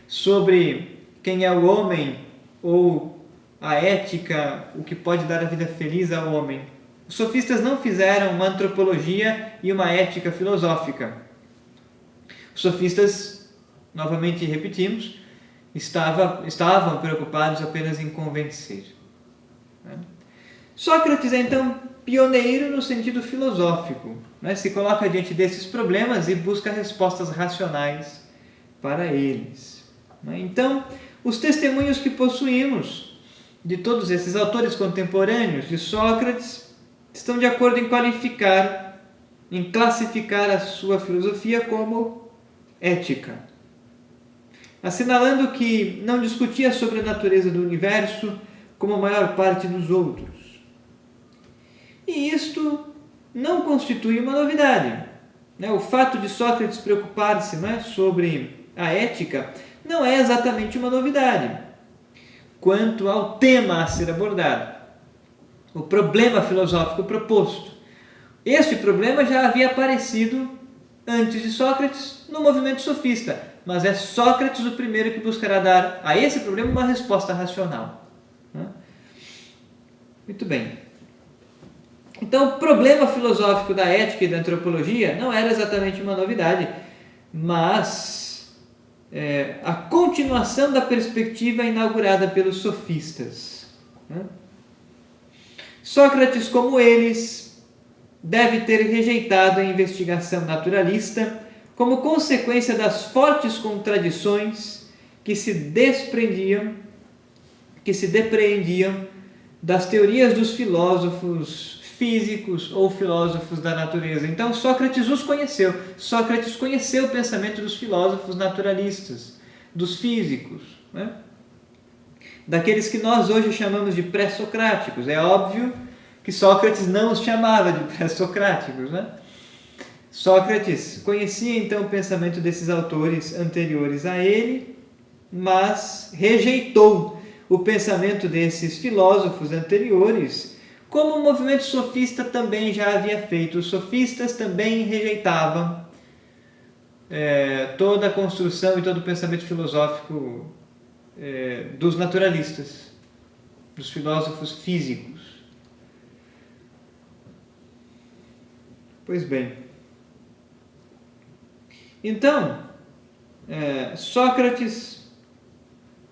sobre quem é o homem ou a ética, o que pode dar a vida feliz ao homem. Os sofistas não fizeram uma antropologia e uma ética filosófica. Os sofistas, novamente repetimos, estavam preocupados apenas em convencer, né? Sócrates é então pioneiro no sentido filosófico, né? Se coloca diante desses problemas e busca respostas racionais para eles, né? Então, os testemunhos que possuímos de todos esses autores contemporâneos de Sócrates estão de acordo em qualificar, em classificar a sua filosofia como ética, assinalando que não discutia sobre a natureza do universo como a maior parte dos outros. E isto não constitui uma novidade, né? O fato de Sócrates preocupar-se, né, sobre a ética não é exatamente uma novidade quanto ao tema a ser abordado, o problema filosófico proposto. Este problema já havia aparecido antes de Sócrates no movimento sofista, mas é Sócrates o primeiro que buscará dar a esse problema uma resposta racional. Muito bem. Então, o problema filosófico da ética e da antropologia não era exatamente uma novidade, mas a continuação da perspectiva inaugurada pelos sofistas. Sócrates, como eles, deve ter rejeitado a investigação naturalista como consequência das fortes contradições que se depreendiam das teorias dos filósofos físicos ou filósofos da natureza. Então, Sócrates os conheceu. Sócrates conheceu o pensamento dos filósofos naturalistas, dos físicos, daqueles que nós hoje chamamos de pré-socráticos. É óbvio que Sócrates não os chamava de pré-socráticos, Sócrates conhecia então o pensamento desses autores anteriores a ele, mas rejeitou o pensamento desses filósofos anteriores, como o movimento sofista também já havia feito. Os sofistas também rejeitavam toda a construção e todo o pensamento filosófico dos naturalistas, dos filósofos físicos. Pois bem. Então, Sócrates,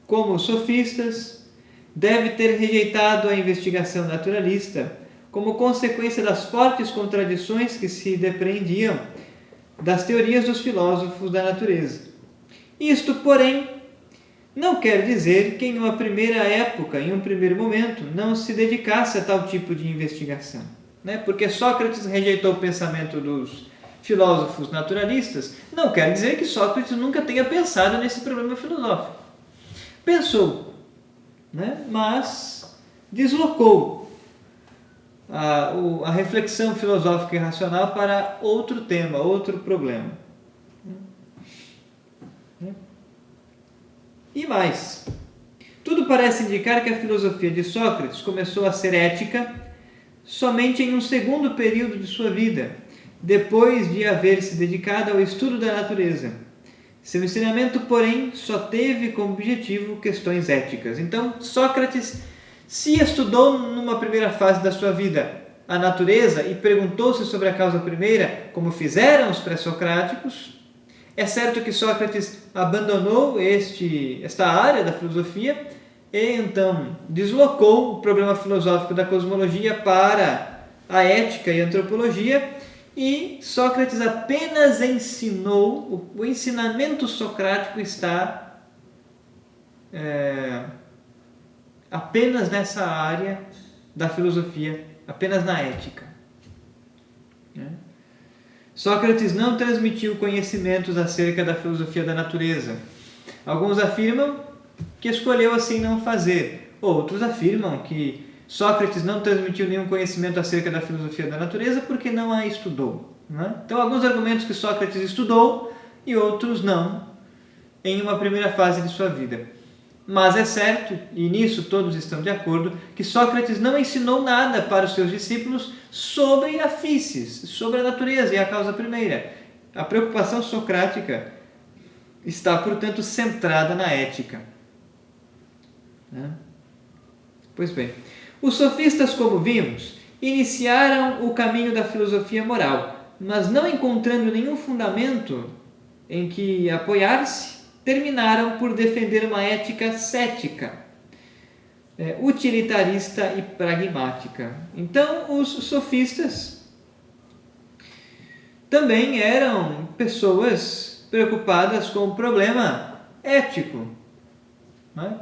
como sofistas, deve ter rejeitado a investigação naturalista como consequência das fortes contradições que se depreendiam das teorias dos filósofos da natureza. Isto, porém, não quer dizer que em uma primeira época, em um primeiro momento, não se dedicasse a tal tipo de investigação. Porque Sócrates rejeitou o pensamento dos filósofos naturalistas, não quer dizer que Sócrates nunca tenha pensado nesse problema filosófico. Pensou, mas deslocou a reflexão filosófica e racional para outro tema, outro problema. E mais, tudo parece indicar que a filosofia de Sócrates começou a ser ética somente em um segundo período de sua vida, depois de haver se dedicado ao estudo da natureza. Seu ensinamento, porém, só teve como objetivo questões éticas. Então, Sócrates se estudou numa primeira fase da sua vida a natureza e perguntou-se sobre a causa primeira, como fizeram os pré-socráticos. É certo que Sócrates abandonou esta área da filosofia e então deslocou o problema filosófico da cosmologia para a ética e a antropologia, e Sócrates apenas ensinou, o ensinamento socrático está apenas nessa área da filosofia, apenas na ética. Sócrates não transmitiu conhecimentos acerca da filosofia da natureza. Alguns afirmam que escolheu assim não fazer. Outros afirmam que Sócrates não transmitiu nenhum conhecimento acerca da filosofia da natureza porque não a estudou. Então, alguns argumentos que Sócrates estudou e outros não, em uma primeira fase de sua vida. Mas é certo, e nisso todos estão de acordo, que Sócrates não ensinou nada para os seus discípulos sobre a physis, sobre a natureza e a causa primeira. A preocupação socrática está, portanto, centrada na ética. Pois bem, os sofistas, como vimos, iniciaram o caminho da filosofia moral, mas não encontrando nenhum fundamento em que apoiar-se, terminaram por defender uma ética cética, utilitarista e pragmática. Então, os sofistas também eram pessoas preocupadas com o problema ético,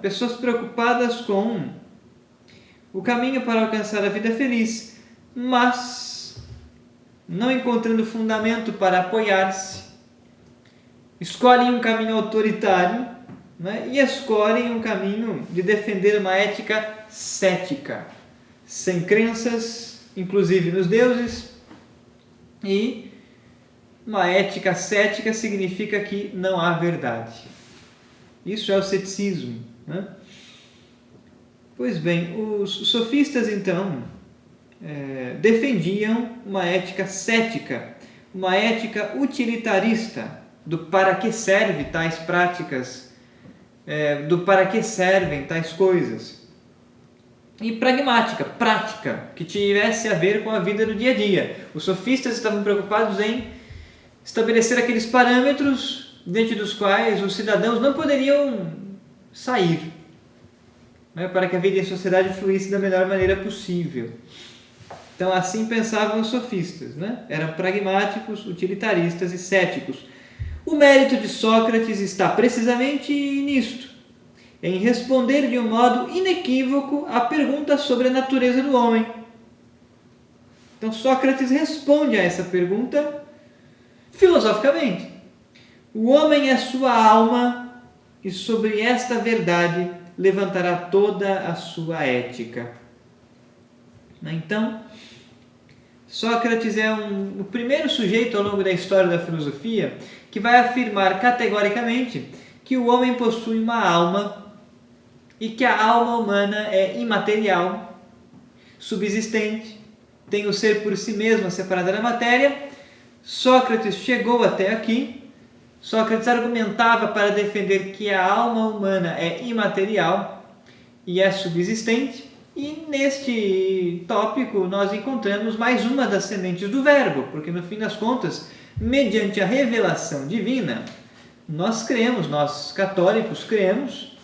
pessoas preocupadas com o caminho para alcançar a vida feliz, mas não encontrando fundamento para apoiar-se, escolhem um caminho autoritário, e escolhem um caminho de defender uma ética cética, sem crenças, inclusive nos deuses, e uma ética cética significa que não há verdade. Isso é o ceticismo. Pois bem, os sofistas então defendiam uma ética cética, uma ética utilitarista, do para que servem tais práticas, do para que servem tais coisas. E pragmática, prática, que tivesse a ver com a vida do dia a dia. Os sofistas estavam preocupados em estabelecer aqueles parâmetros dentro dos quais os cidadãos não poderiam sair, né, para que a vida em sociedade fluísse da melhor maneira possível. Então, assim pensavam os sofistas, né? Eram pragmáticos, utilitaristas e céticos. O mérito de Sócrates está precisamente nisto, em responder de um modo inequívoco à pergunta sobre a natureza do homem. Então, Sócrates responde a essa pergunta filosoficamente. O homem é sua alma e sobre esta verdade levantará toda a sua ética. Então, Sócrates é o primeiro sujeito ao longo da história da filosofia que vai afirmar categoricamente que o homem possui uma alma e que a alma humana é imaterial, subsistente, tem o ser por si mesma separada da matéria. Sócrates chegou até aqui. Sócrates argumentava para defender que a alma humana é imaterial e é subsistente. E neste tópico nós encontramos mais uma das sementes do verbo, porque no fim das contas, mediante a revelação divina, nós católicos cremos,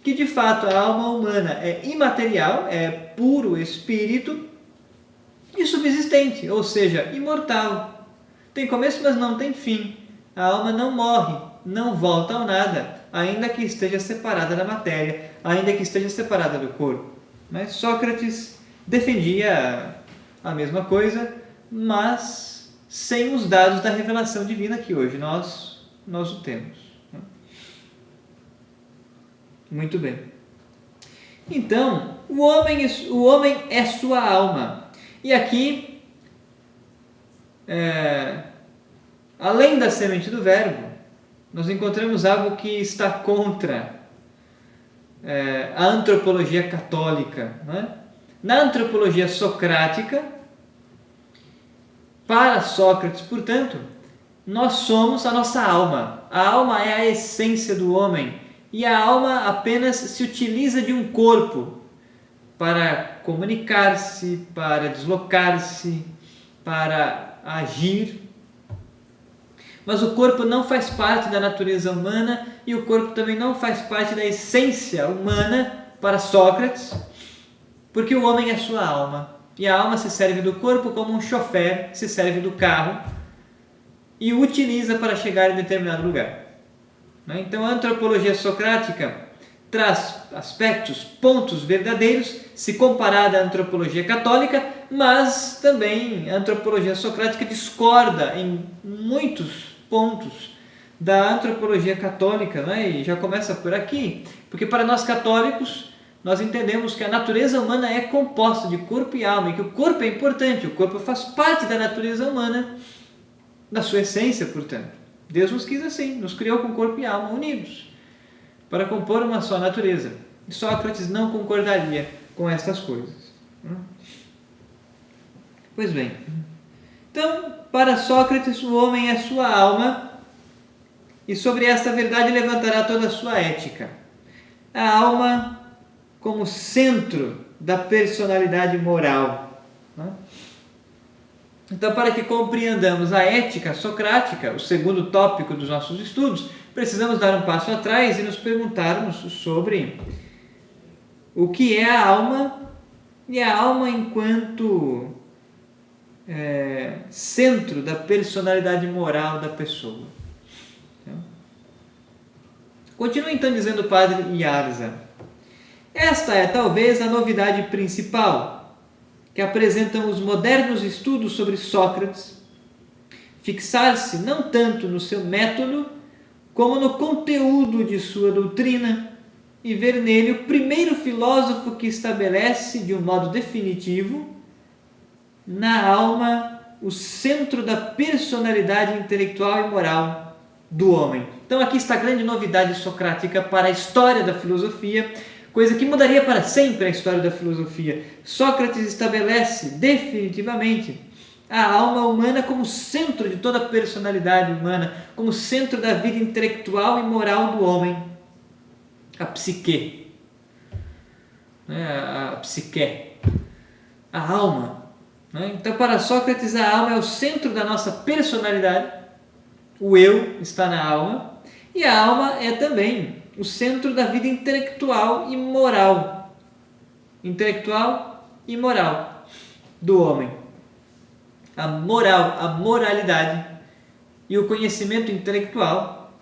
que de fato a alma humana é imaterial, é puro espírito e subsistente, ou seja, imortal. Tem começo, mas não tem fim. A alma não morre, não volta ao nada, ainda que esteja separada da matéria, ainda que esteja separada do corpo. Mas Sócrates defendia a mesma coisa, mas sem os dados da revelação divina que hoje nós o temos. Muito bem. Então, o homem é sua alma. E aqui, além da semente do verbo, nós encontramos algo que está contra a antropologia católica. Não é? Na antropologia socrática, para Sócrates, portanto, nós somos a nossa alma. A alma é a essência do homem e a alma apenas se utiliza de um corpo para comunicar-se, para deslocar-se, para agir. Mas o corpo não faz parte da natureza humana e o corpo também não faz parte da essência humana para Sócrates, porque o homem é sua alma. E a alma se serve do corpo como um chofer se serve do carro e o utiliza para chegar em determinado lugar. Então a antropologia socrática traz aspectos, pontos verdadeiros, se comparada à antropologia católica, mas também a antropologia socrática discorda em muitos pontos da antropologia católica, e já começa por aqui, porque para nós católicos, nós entendemos que a natureza humana é composta de corpo e alma, e que o corpo é importante, o corpo faz parte da natureza humana, da sua essência, portanto. Deus nos quis assim, nos criou com corpo e alma unidos, para compor uma só natureza. E Sócrates não concordaria com estas coisas. Pois bem, então, para Sócrates, o homem é sua alma, e sobre esta verdade levantará toda a sua ética. A alma como centro da personalidade moral. Então, para que compreendamos a ética socrática, o segundo tópico dos nossos estudos, precisamos dar um passo atrás e nos perguntarmos sobre o que é a alma e a alma enquanto centro da personalidade moral da pessoa. Continua então dizendo o padre Iarza: esta é talvez a novidade principal que apresentam os modernos estudos sobre Sócrates, fixar-se não tanto no seu método, como no conteúdo de sua doutrina, e ver nele o primeiro filósofo que estabelece de um modo definitivo na alma o centro da personalidade intelectual e moral do homem. Então aqui está a grande novidade socrática para a história da filosofia, coisa que mudaria para sempre a história da filosofia. Sócrates estabelece definitivamente a alma humana como centro de toda a personalidade humana, como centro da vida intelectual e moral do homem, a psique, a psique, a alma. Então, para Sócrates, a alma é o centro da nossa personalidade, o eu está na alma, e a alma é também o centro da vida intelectual e moral do homem. A moral, a moralidade e o conhecimento intelectual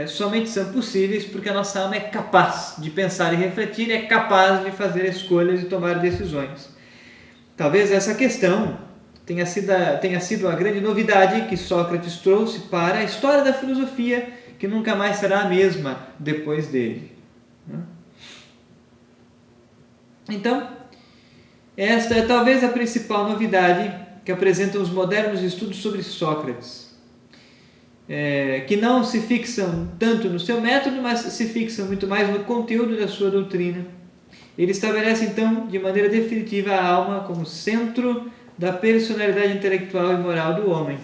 somente são possíveis porque a nossa alma é capaz de pensar e refletir, é capaz de fazer escolhas e tomar decisões. Talvez essa questão tenha sido a grande novidade que Sócrates trouxe para a história da filosofia, que nunca mais será a mesma depois dele. Então, esta é talvez a principal novidade que apresentam os modernos estudos sobre Sócrates, que não se fixam tanto no seu método, mas se fixam muito mais no conteúdo da sua doutrina. Ele estabelece, então, de maneira definitiva a alma como centro da personalidade intelectual e moral do homem.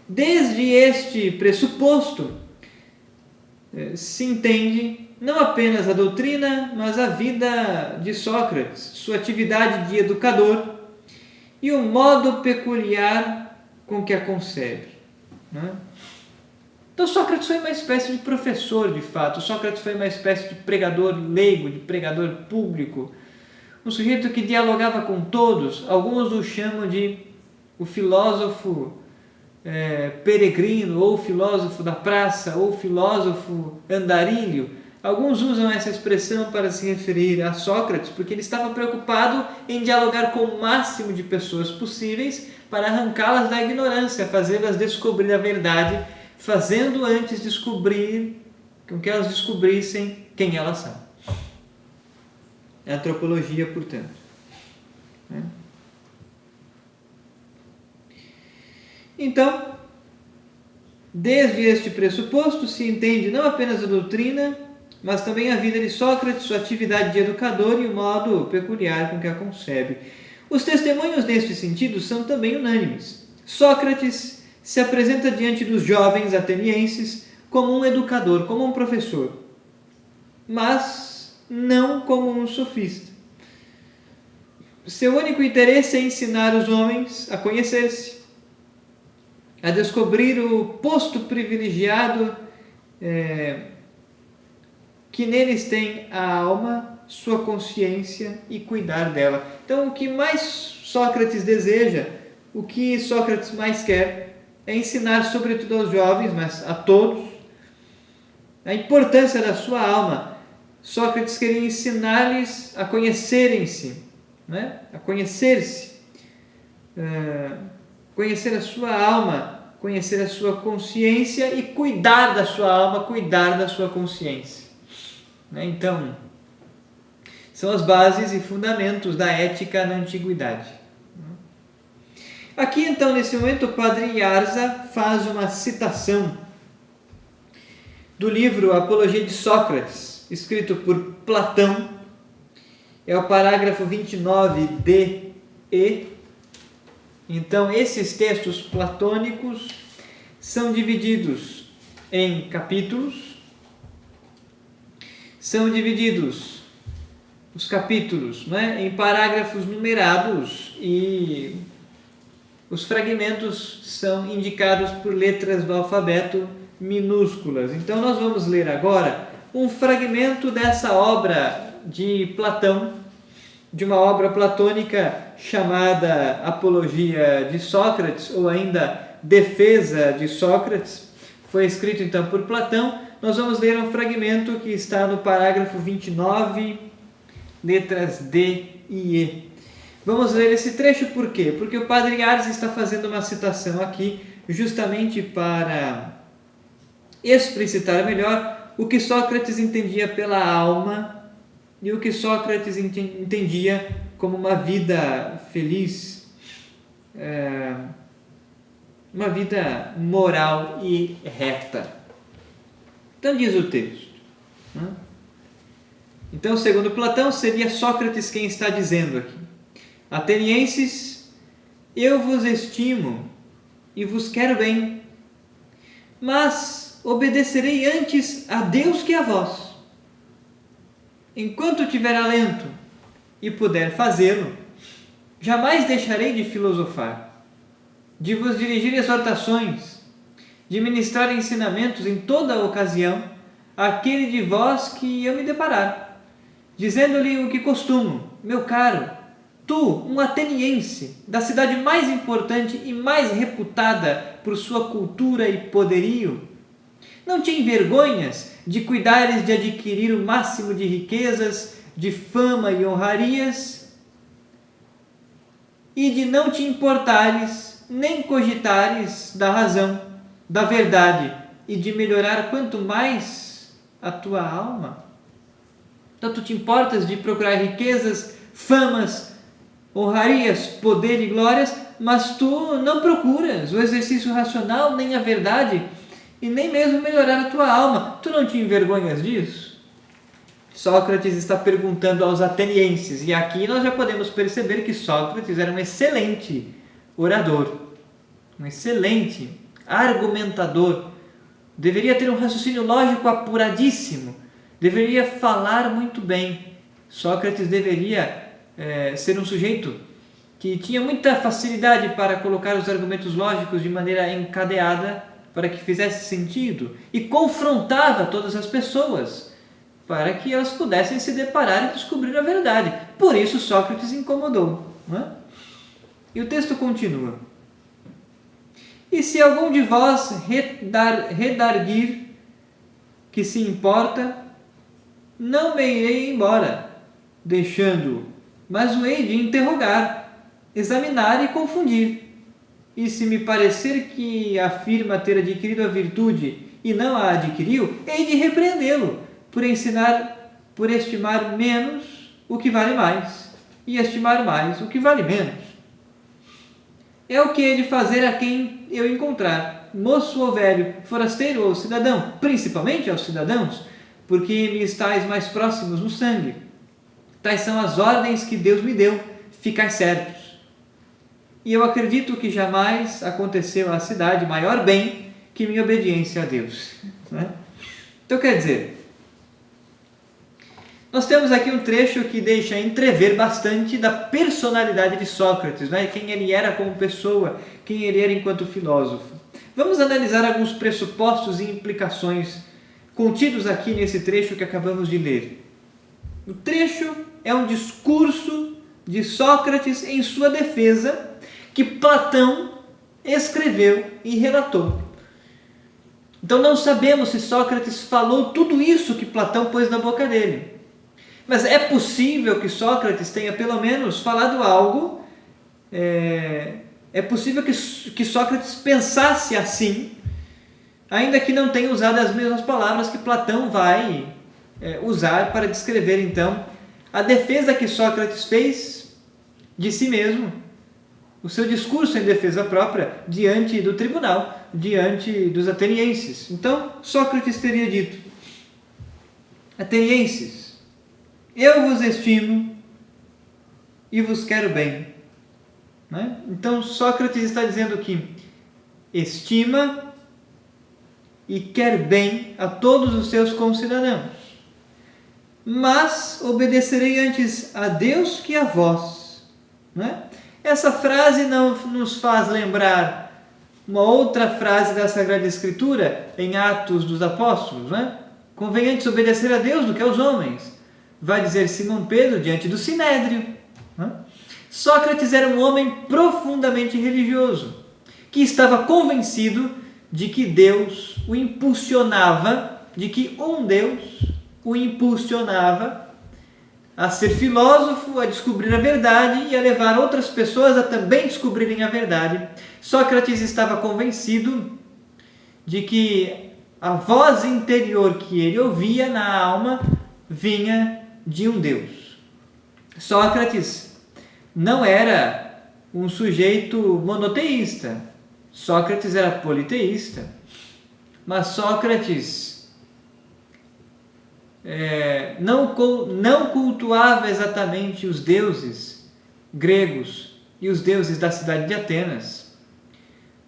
Desde este pressuposto, se entende não apenas a doutrina, mas a vida de Sócrates, sua atividade de educador e o modo peculiar com que a concebe. Então, Sócrates foi uma espécie de professor, de fato. Sócrates foi uma espécie de pregador leigo, de pregador público. Um sujeito que dialogava com todos. Alguns o chamam de o filósofo peregrino, ou filósofo da praça, ou filósofo andarilho. Alguns usam essa expressão para se referir a Sócrates, porque ele estava preocupado em dialogar com o máximo de pessoas possíveis para arrancá-las da ignorância, fazê-las descobrir a verdade, fazendo antes descobrir, com que elas descobrissem quem elas são. A antropologia, portanto. Então, desde este pressuposto se entende não apenas a doutrina, mas também a vida de Sócrates, sua atividade de educador e o modo peculiar com que a concebe. Os testemunhos neste sentido são também unânimes. Sócrates se apresenta diante dos jovens atenienses como um educador, como um professor, mas não como um sofista. Seu único interesse é ensinar os homens a conhecer-se, a descobrir o posto privilegiado que neles tem a alma, sua consciência e cuidar dela. Então, o que mais Sócrates deseja, o que Sócrates mais quer, é ensinar, sobretudo aos jovens, mas a todos, a importância da sua alma. Sócrates queria ensinar-lhes a conhecerem-se, a conhecer-se, conhecer a sua alma, conhecer a sua consciência e cuidar da sua alma, cuidar da sua consciência. Então, são as bases e fundamentos da ética na antiguidade. Aqui, então, nesse momento, o padre Yarza faz uma citação do livro Apologia de Sócrates, escrito por Platão. É o parágrafo 29d e. Então, esses textos platônicos são divididos em capítulos, os capítulos, em parágrafos numerados, e os fragmentos são indicados por letras do alfabeto minúsculas. Então, nós vamos ler agora um fragmento dessa obra de Platão, de uma obra platônica chamada Apologia de Sócrates, ou ainda Defesa de Sócrates. Foi escrito então por Platão. Nós vamos ler um fragmento que está no parágrafo 29, letras D e E. Vamos ler esse trecho por quê? Porque o padre Yarza está fazendo uma citação aqui justamente para explicitar melhor o que Sócrates entendia pela alma e o que Sócrates entendia como uma vida feliz, uma vida moral e reta. Então diz o texto: Então, segundo Platão, seria Sócrates quem está dizendo aqui: Atenienses, eu vos estimo e vos quero bem, mas obedecerei antes a Deus que a vós. Enquanto tiver alento e puder fazê-lo, jamais deixarei de filosofar, de vos dirigir exortações, de ministrar ensinamentos em toda a ocasião àquele de vós que eu me deparar, dizendo-lhe o que costumo: meu caro, tu, um ateniense, da cidade mais importante e mais reputada por sua cultura e poderio, não te envergonhas de cuidares de adquirir o máximo de riquezas, de fama e honrarias, e de não te importares, nem cogitares da razão, da verdade, e de melhorar quanto mais a tua alma? Então tu te importas de procurar riquezas, famas, honrarias, poder e glórias, mas tu não procuras o exercício racional, nem a verdade, e nem mesmo melhorar a tua alma. Tu não te envergonhas disso? Sócrates está perguntando aos atenienses, e aqui nós já podemos perceber que Sócrates era um excelente orador, um excelente argumentador, deveria ter um raciocínio lógico apuradíssimo, deveria falar muito bem. Sócrates deveria ser um sujeito que tinha muita facilidade para colocar os argumentos lógicos de maneira encadeada para que fizesse sentido e confrontava todas as pessoas para que elas pudessem se deparar e descobrir a verdade. Por isso Sócrates incomodou, não é? E o texto continua: e se algum de vós redarguir que se importa, não me irei embora, deixando-o, mas o hei de interrogar, examinar e confundir. E se me parecer que afirma ter adquirido a virtude e não a adquiriu, hei de repreendê-lo, por estimar menos o que vale mais, e estimar mais o que vale menos. É o que hei de fazer a quem eu encontrar, moço ou velho, forasteiro ou cidadão, principalmente aos cidadãos, porque me estáis mais próximos no sangue. Tais são as ordens que Deus me deu, ficai certos. E eu acredito que jamais aconteceu à cidade maior bem que minha obediência a Deus. Né? Então, quer dizer, nós temos aqui um trecho que deixa entrever bastante da personalidade de Sócrates, né? Quem ele era como pessoa, quem ele era enquanto filósofo. Vamos analisar alguns pressupostos e implicações contidos aqui nesse trecho que acabamos de ler. O trecho é um discurso de Sócrates em sua defesa, que Platão escreveu e relatou. Então não sabemos se Sócrates falou tudo isso que Platão pôs na boca dele. Mas é possível que Sócrates tenha pelo menos falado algo, é possível que Sócrates pensasse assim, ainda que não tenha usado as mesmas palavras que Platão vai usar para descrever então a defesa que Sócrates fez de si mesmo, o seu discurso em defesa própria diante do tribunal, diante dos atenienses. Então Sócrates teria dito: Atenienses, eu vos estimo e vos quero bem. Né? Então Sócrates está dizendo que estima e quer bem a todos os seus concidadãos, mas obedecerei antes a Deus que a vós. Né? Essa frase não nos faz lembrar uma outra frase da Sagrada Escritura em Atos dos Apóstolos, né? Convém antes obedecer a Deus do que aos homens, vai dizer Simão Pedro diante do Sinédrio. Né? Sócrates era um homem profundamente religioso, que estava convencido de que Deus o impulsionava, de que um Deus o impulsionava a ser filósofo, a descobrir a verdade e a levar outras pessoas a também descobrirem a verdade. Sócrates estava convencido de que a voz interior que ele ouvia na alma vinha de um Deus. Sócrates não era um sujeito monoteísta. Sócrates era politeísta. Mas Sócrates não cultuava exatamente os deuses gregos e os deuses da cidade de Atenas,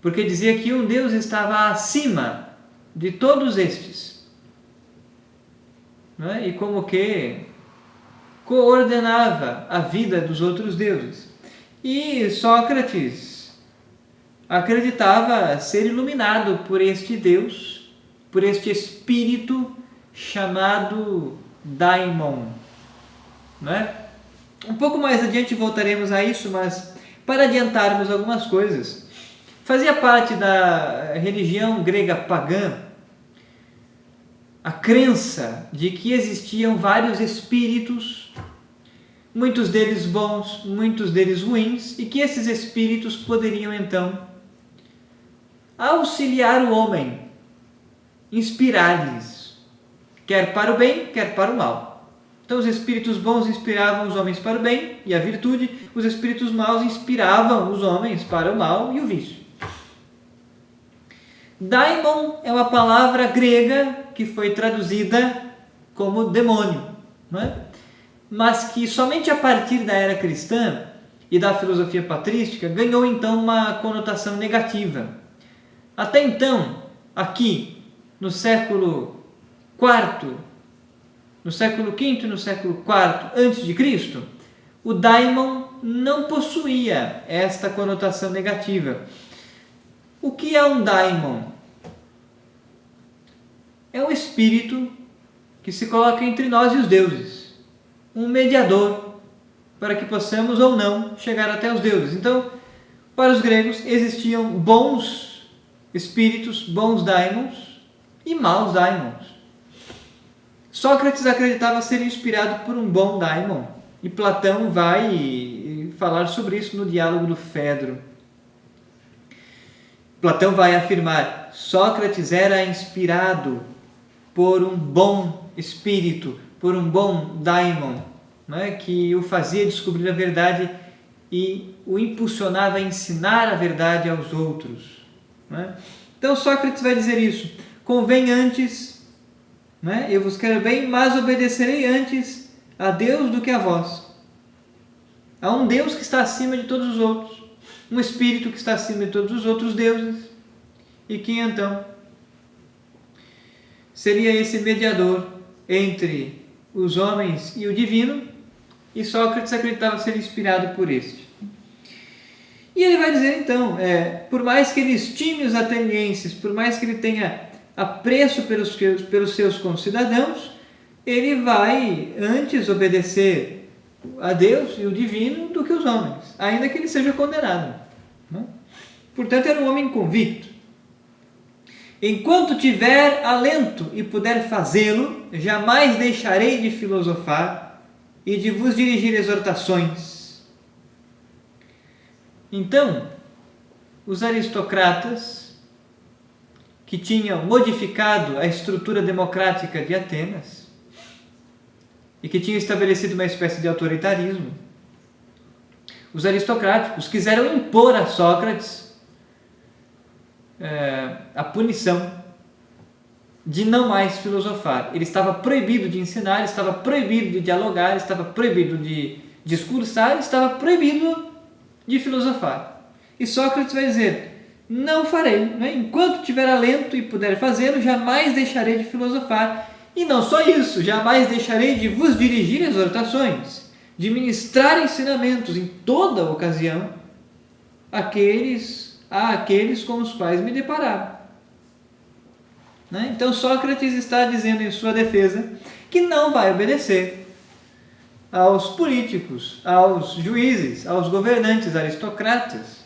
porque dizia que um Deus estava acima de todos estes, não é? E como que coordenava a vida dos outros deuses. E Sócrates acreditava ser iluminado por este Deus, por este espírito chamado Daimon, não é? Um pouco mais adiante voltaremos a isso, mas para adiantarmos algumas coisas, fazia parte da religião grega pagã a crença de que existiam vários espíritos, muitos deles bons, muitos deles ruins, e que esses espíritos poderiam então auxiliar o homem, inspirar-lhes, quer para o bem, quer para o mal. Então os espíritos bons inspiravam os homens para o bem e a virtude, os espíritos maus inspiravam os homens para o mal e o vício. Daimon é uma palavra grega que foi traduzida como demônio, não é? Mas que somente a partir da era cristã e da filosofia patrística ganhou então uma conotação negativa. Até então, aqui no século IV, no século V e no século IV antes de Cristo, o daimon não possuía esta conotação negativa. O que é um daimon? É um espírito que se coloca entre nós e os deuses, um mediador para que possamos ou não chegar até os deuses. Então, para os gregos existiam bons espíritos, bons daimons e maus daimons. Sócrates acreditava ser inspirado por um bom daimon e Platão vai falar sobre isso no diálogo do Fedro. Platão vai afirmar: Sócrates era inspirado por um bom espírito, por um bom daimon, não é? Que o fazia descobrir a verdade e o impulsionava a ensinar a verdade aos outros. Não é? Então Sócrates vai dizer isso: convém antes, não é? Eu vos quero bem, mas obedecerei antes a Deus do que a vós. Há um Deus que está acima de todos os outros, um espírito que está acima de todos os outros deuses, e que então seria esse mediador entre os homens e o divino, e Sócrates acreditava ser inspirado por este. E ele vai dizer então, por mais que ele estime os atenienses, por mais que ele tenha apreço pelos seus concidadãos, ele vai antes obedecer a Deus e o divino do que os homens, ainda que ele seja condenado. Não? Portanto, era um homem convicto. Enquanto tiver alento e puder fazê-lo, jamais deixarei de filosofar e de vos dirigir exortações. Então, os aristocratas, que tinham modificado a estrutura democrática de Atenas e que tinham estabelecido uma espécie de autoritarismo, os aristocráticos quiseram impor a Sócrates a punição de não mais filosofar. Ele estava proibido de ensinar, estava proibido de dialogar, estava proibido de discursar, estava proibido de filosofar. E Sócrates vai dizer: não farei, né? Enquanto tiver alento e puder fazê-lo, jamais deixarei de filosofar. E não só isso, jamais deixarei de vos dirigir exortações, de ministrar ensinamentos em toda ocasião àqueles com os quais me deparar. Né? Então Sócrates está dizendo em sua defesa que não vai obedecer aos políticos, aos juízes, aos governantes aristocratas,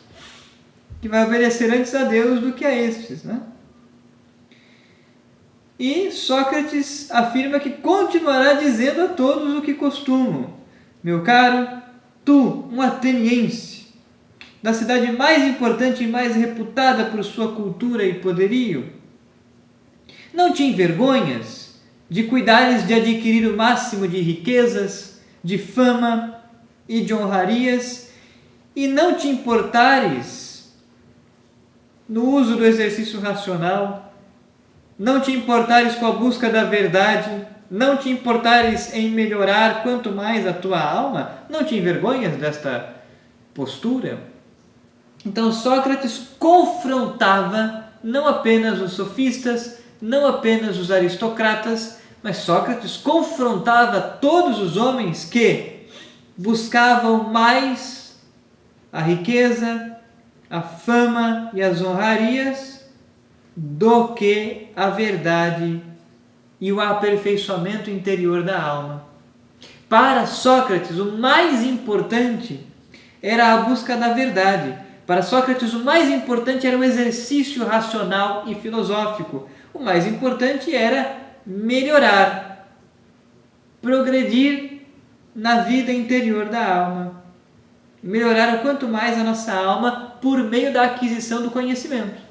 que vai obedecer antes a Deus do que a estes. Né? E Sócrates afirma que continuará dizendo a todos o que costumo: meu caro, tu, um ateniense, da cidade mais importante e mais reputada por sua cultura e poderio, não te envergonhas de cuidares de adquirir o máximo de riquezas, de fama e de honrarias, e não te importares no uso do exercício racional, não te importares com a busca da verdade Não te importares em melhorar quanto mais a tua alma? Não te envergonhas desta postura? Então Sócrates confrontava não apenas os sofistas, não apenas os aristocratas, mas Sócrates confrontava todos os homens que buscavam mais a riqueza, a fama e as honrarias do que a verdade e o aperfeiçoamento interior da alma. Para Sócrates, o mais importante era a busca da verdade. Para Sócrates, o mais importante era o exercício racional e filosófico. O mais importante era melhorar, progredir na vida interior da alma. Melhorar o quanto mais a nossa alma por meio da aquisição do conhecimento.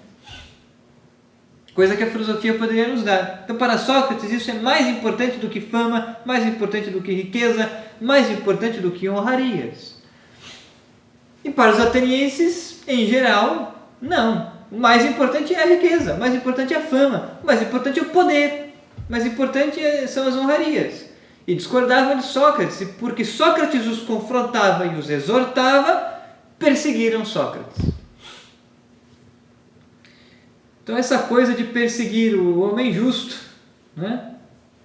Coisa que a filosofia poderia nos dar. Então, para Sócrates, isso é mais importante do que fama, mais importante do que riqueza, mais importante do que honrarias. E para os atenienses, em geral, não. O mais importante é a riqueza, o mais importante é a fama, o mais importante é o poder, o mais importante são as honrarias. E discordavam de Sócrates, e porque Sócrates os confrontava e os exortava, perseguiram Sócrates. Então essa coisa de perseguir o homem justo, né?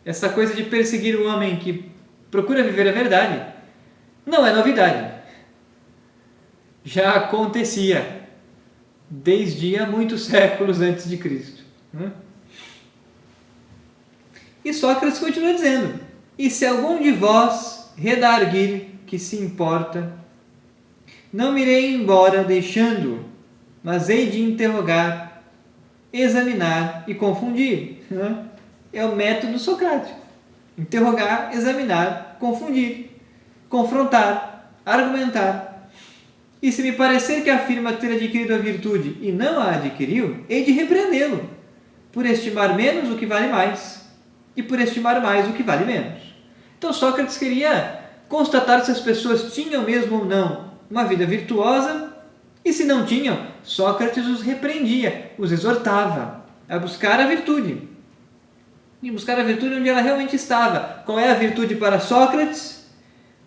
Essa coisa de perseguir o homem que procura viver a verdade, não é novidade. Já acontecia desde há muitos séculos antes de Cristo. Né? E Sócrates continua dizendo: e se algum de vós redarguir que se importa, não me irei embora deixando-o, mas hei de interrogar, examinar e confundir. Né? É o método socrático. Interrogar, examinar, confundir, confrontar, argumentar. E se me parecer que afirma ter adquirido a virtude e não a adquiriu, hei de repreendê-lo, por estimar menos o que vale mais, e por estimar mais o que vale menos. Então Sócrates queria constatar se as pessoas tinham mesmo ou não uma vida virtuosa, e se não tinham, Sócrates os repreendia, os exortava a buscar a virtude. E buscar a virtude onde ela realmente estava. Qual é a virtude para Sócrates?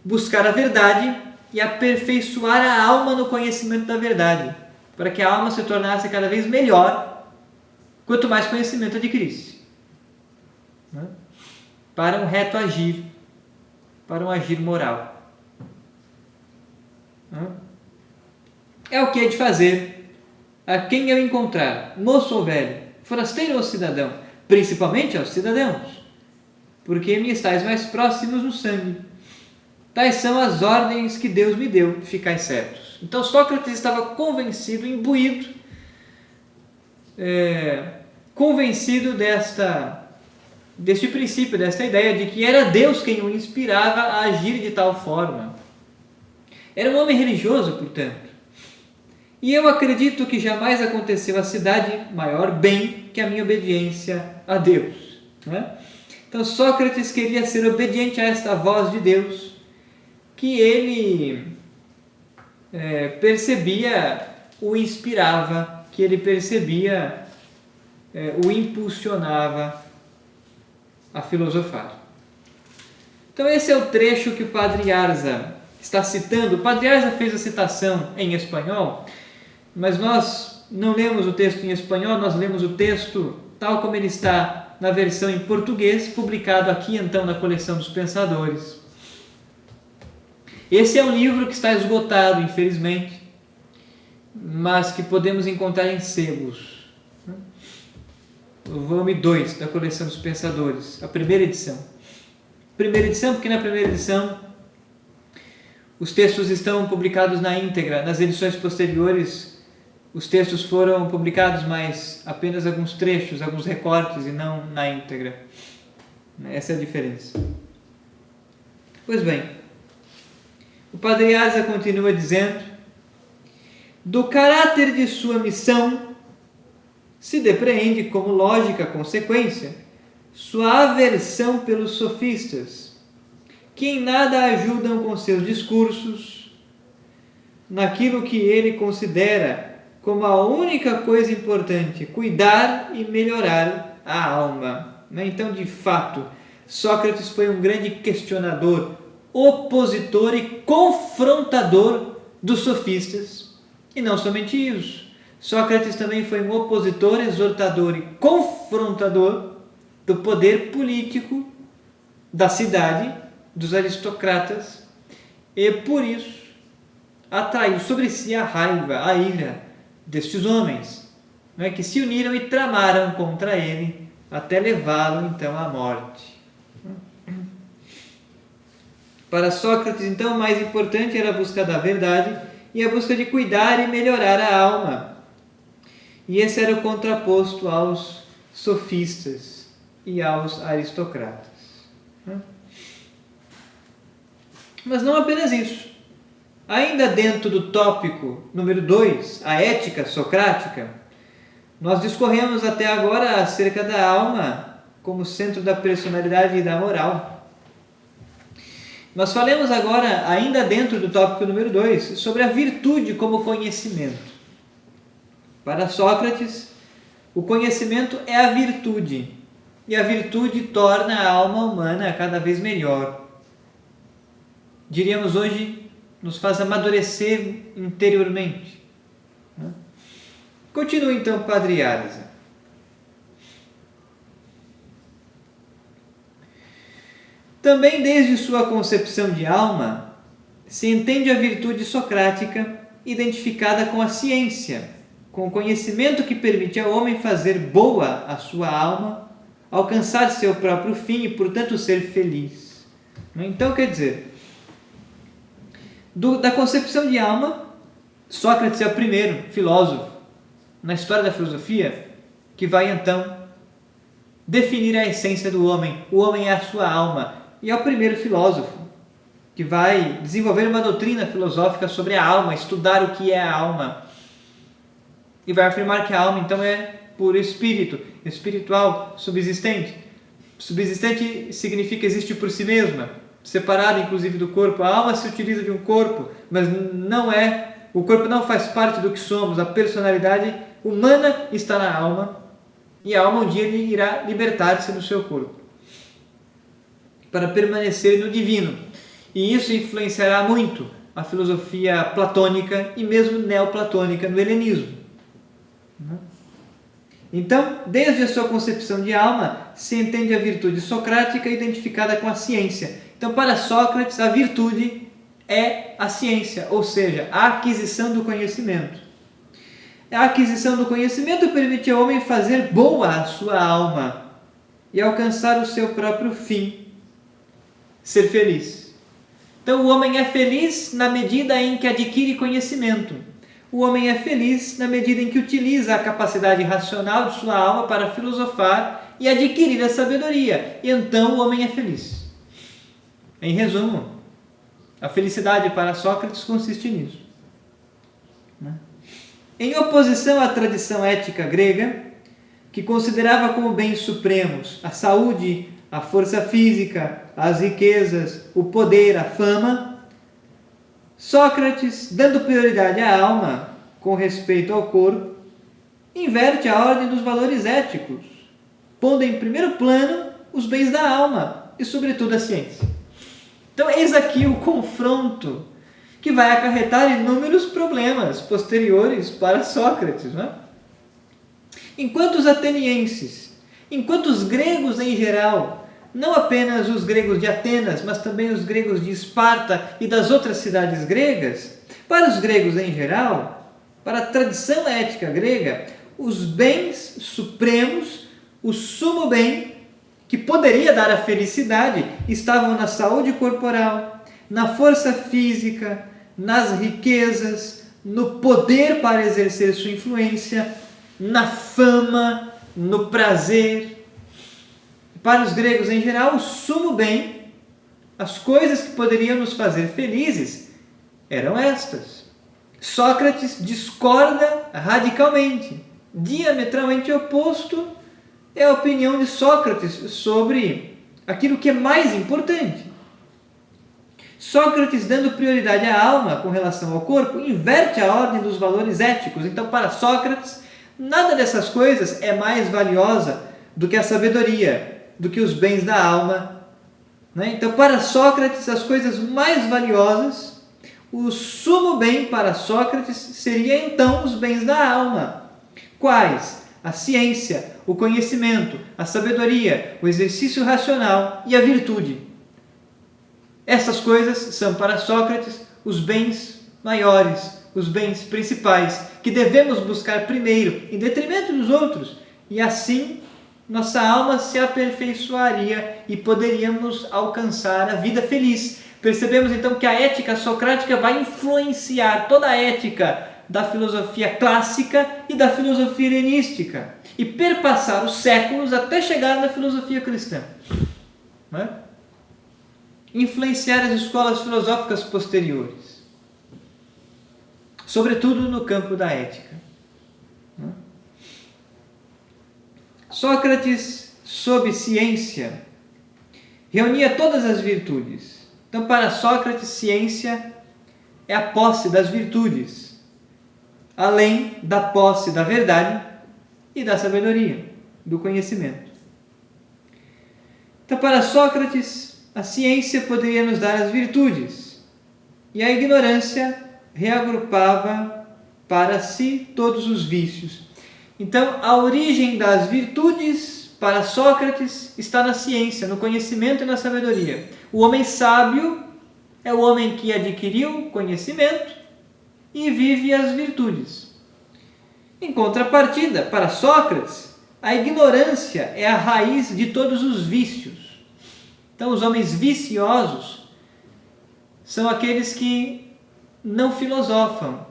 Buscar a verdade e aperfeiçoar a alma no conhecimento da verdade, para que a alma se tornasse cada vez melhor, quanto mais conhecimento adquirisse. Né? Para um reto agir, para um agir moral. Né? É o que é de fazer a quem eu encontrar, moço ou velho, forasteiro ou cidadão, principalmente aos cidadãos, porque me estáis mais próximos no sangue. Tais são as ordens que Deus me deu, ficais certos. Então Sócrates estava convencido, imbuído, convencido deste princípio, desta ideia de que era Deus quem o inspirava a agir de tal forma. Era um homem religioso, portanto. E eu acredito que jamais aconteceu a cidade maior bem que a minha obediência a Deus. Né? Então Sócrates queria ser obediente a esta voz de Deus, que ele percebia, o inspirava, que ele percebia, o impulsionava a filosofar. Então esse é o trecho que o Padre Arza está citando. O Padre Arza fez a citação em espanhol, mas nós não lemos o texto em espanhol, nós lemos o texto tal como ele está na versão em português, publicado aqui então na coleção dos Pensadores. Esse é um livro que está esgotado, infelizmente, mas que podemos encontrar em sebos. O volume 2 da coleção dos Pensadores, a primeira edição. Primeira edição porque na primeira edição os textos estão publicados na íntegra. Nas edições posteriores os textos foram publicados, mas apenas alguns trechos, alguns recortes e não na íntegra. Essa é a diferença. Pois bem, o Padre Arza continua dizendo: do caráter de sua missão se depreende como lógica consequência sua aversão pelos sofistas, que em nada ajudam com seus discursos naquilo que ele considera como a única coisa importante, cuidar e melhorar a alma. Então, de fato, Sócrates foi um grande questionador, opositor e confrontador dos sofistas. E não somente isso. Sócrates também foi um opositor, exortador e confrontador do poder político da cidade, dos aristocratas, e por isso atraiu sobre si a raiva, a ira destes homens, que se uniram e tramaram contra ele até levá-lo então à morte. Para Sócrates, então, o mais importante era a busca da verdade e a busca de cuidar e melhorar a alma. E esse era o contraposto aos sofistas e aos aristocratas. Mas não apenas isso. Ainda dentro do tópico número 2, a ética socrática, nós discorremos até agora acerca da alma como centro da personalidade e da moral. Nós falamos agora, ainda dentro do tópico número 2, sobre a virtude como conhecimento. Para Sócrates, o conhecimento é a virtude, e a virtude torna a alma humana cada vez melhor. Diríamos hoje, nos faz amadurecer interiormente. Continua então Padre Arza. Também desde sua concepção de alma, se entende a virtude socrática identificada com a ciência, com o conhecimento que permite ao homem fazer boa a sua alma, alcançar seu próprio fim e, portanto, ser feliz. Então, quer dizer, da concepção de alma, Sócrates é o primeiro filósofo na história da filosofia que vai, então, definir a essência do homem. O homem é a sua alma. E é o primeiro filósofo que vai desenvolver uma doutrina filosófica sobre a alma, estudar o que é a alma. E vai afirmar que a alma, então, é puro espírito, espiritual, subsistente. Subsistente significa existe por si mesma, separada, inclusive, do corpo. A alma se utiliza de um corpo, mas não é... O corpo não faz parte do que somos. A personalidade humana está na alma. E a alma um dia irá libertar-se do seu corpo para permanecer no divino. E isso influenciará muito a filosofia platônica e mesmo neoplatônica no helenismo. Então, desde a sua concepção de alma, se entende a virtude socrática identificada com a ciência. Então, para Sócrates, a virtude é a ciência, ou seja, a aquisição do conhecimento. A aquisição do conhecimento permite ao homem fazer boa a sua alma e alcançar o seu próprio fim, ser feliz. Então, o homem é feliz na medida em que adquire conhecimento. O homem é feliz na medida em que utiliza a capacidade racional de sua alma para filosofar e adquirir a sabedoria. E então o homem é feliz. Em resumo, a felicidade para Sócrates consiste nisso. Em oposição à tradição ética grega, que considerava como bens supremos a saúde, a força física, as riquezas, o poder, a fama, Sócrates, dando prioridade à alma com respeito ao corpo, inverte a ordem dos valores éticos, pondo em primeiro plano os bens da alma e, sobretudo, a ciência. Então, eis aqui o confronto que vai acarretar inúmeros problemas posteriores para Sócrates. Enquanto os atenienses, enquanto os gregos em geral, não apenas os gregos de Atenas, mas também os gregos de Esparta e das outras cidades gregas, para os gregos em geral, para a tradição ética grega, os bens supremos, o sumo bem que poderia dar a felicidade, estavam na saúde corporal, na força física, nas riquezas, no poder para exercer sua influência, na fama, no prazer. Para os gregos em geral, o sumo bem, as coisas que poderiam nos fazer felizes, eram estas. Sócrates discorda radicalmente, diametralmente oposto é a opinião de Sócrates sobre aquilo que é mais importante. Sócrates, dando prioridade à alma com relação ao corpo, inverte a ordem dos valores éticos. Então, para Sócrates, nada dessas coisas é mais valiosa do que a sabedoria, do que os bens da alma Né? Então, para Sócrates, as coisas mais valiosas, o sumo bem para Sócrates seria então os bens da alma. Quais? A ciência, o conhecimento, a sabedoria, o exercício racional e a virtude. Essas coisas são para Sócrates os bens maiores, os bens principais, que devemos buscar primeiro, em detrimento dos outros, e assim nossa alma se aperfeiçoaria e poderíamos alcançar a vida feliz. Percebemos então que a ética socrática vai influenciar toda a ética da filosofia clássica e da filosofia helenística e perpassar os séculos até chegar na filosofia cristã. Não é? Influenciar as escolas filosóficas posteriores, sobretudo no campo da ética. Não é? Sócrates, sob ciência, reunia todas as virtudes. Então, para Sócrates, ciência é a posse das virtudes, além da posse da verdade e da sabedoria, do conhecimento. Então, para Sócrates, a ciência poderia nos dar as virtudes, e a ignorância reagrupava para si todos os vícios. Então, a origem das virtudes para Sócrates está na ciência, no conhecimento e na sabedoria. O homem sábio é o homem que adquiriu conhecimento e vive as virtudes. Em contrapartida, para Sócrates, a ignorância é a raiz de todos os vícios. Então, os homens viciosos são aqueles que não filosofam,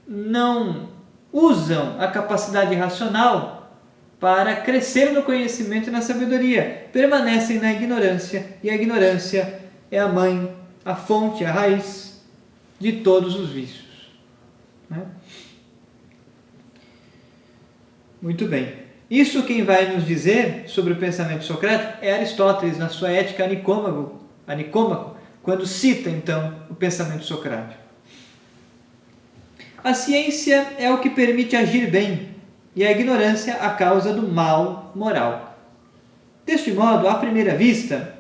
não usam a capacidade racional para crescer no conhecimento e na sabedoria, permanecem na ignorância, e a ignorância é a mãe, a fonte, a raiz de todos os vícios. Né? Muito bem. Isso quem vai nos dizer sobre o pensamento socrático é Aristóteles, na sua Ética a Nicômaco, quando cita, então, o pensamento socrático. A ciência é o que permite agir bem, e a ignorância a causa do mal moral. Deste modo, à primeira vista,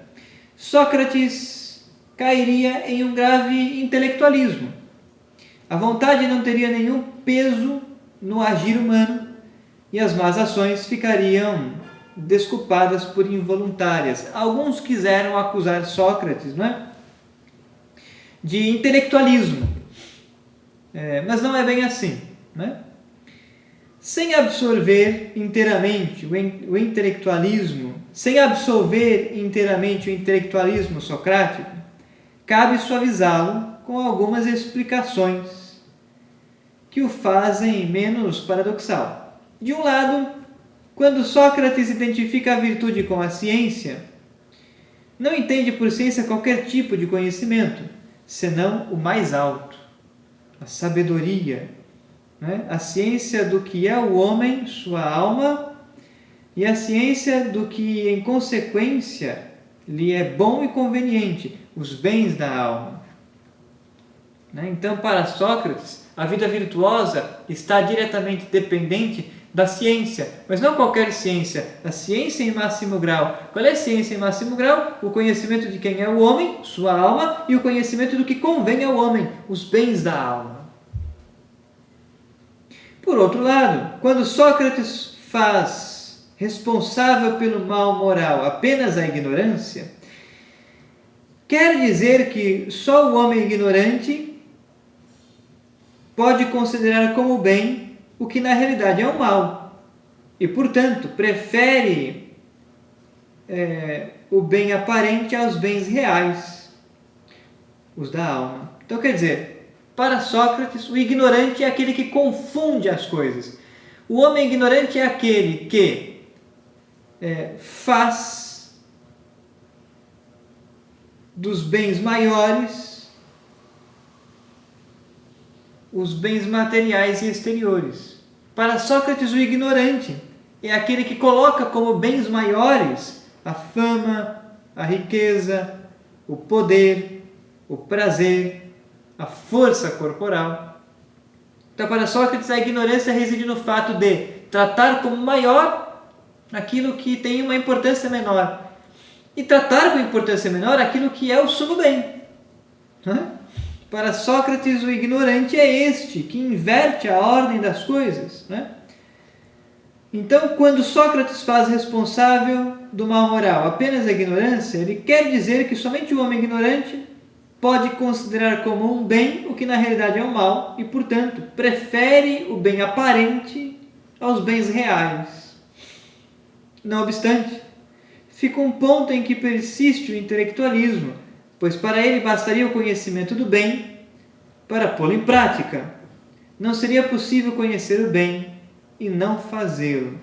Sócrates cairia em um grave intelectualismo. A vontade não teria nenhum peso no agir humano, e as más ações ficariam desculpadas por involuntárias. Alguns quiseram acusar Sócrates, não é? De intelectualismo. Mas não é bem assim. Né? Sem absorver inteiramente o intelectualismo, sem absolver inteiramente o intelectualismo socrático, cabe suavizá-lo com algumas explicações que o fazem menos paradoxal. De um lado, quando Sócrates identifica a virtude com a ciência, não entende por ciência qualquer tipo de conhecimento, senão o mais alto. A sabedoria, né? A ciência do que é o homem, sua alma, e a ciência do que, em consequência, lhe é bom e conveniente, os bens da alma. Né? Então, para Sócrates, a vida virtuosa está diretamente dependente da ciência, mas não qualquer ciência, a ciência em máximo grau. Qual é a ciência em máximo grau? O conhecimento de quem é o homem, sua alma, e o conhecimento do que convém ao homem, os bens da alma. Por outro lado, quando Sócrates faz responsável pelo mal moral apenas a ignorância, quer dizer que só o homem ignorante pode considerar como bem o que na realidade é o mal, e, portanto, prefere o bem aparente aos bens reais, os da alma. Então, quer dizer, para Sócrates, o ignorante é aquele que confunde as coisas. O homem ignorante é aquele que faz dos bens maiores os bens materiais e exteriores. Para Sócrates, o ignorante é aquele que coloca como bens maiores a fama, a riqueza, o poder, o prazer, a força corporal. Então, para Sócrates, a ignorância reside no fato de tratar como maior aquilo que tem uma importância menor. e tratar com importância menor aquilo que é o sumo bem. Para Sócrates, o ignorante é este, que inverte a ordem das coisas. Então, quando Sócrates faz responsável do mal moral apenas a ignorância, ele quer dizer que somente o homem ignorante pode considerar como um bem o que na realidade é um mal e, portanto, prefere o bem aparente aos bens reais. Não obstante, fica um ponto em que persiste o intelectualismo, pois para ele bastaria o conhecimento do bem para pô-lo em prática. Não seria possível conhecer o bem e não fazê-lo.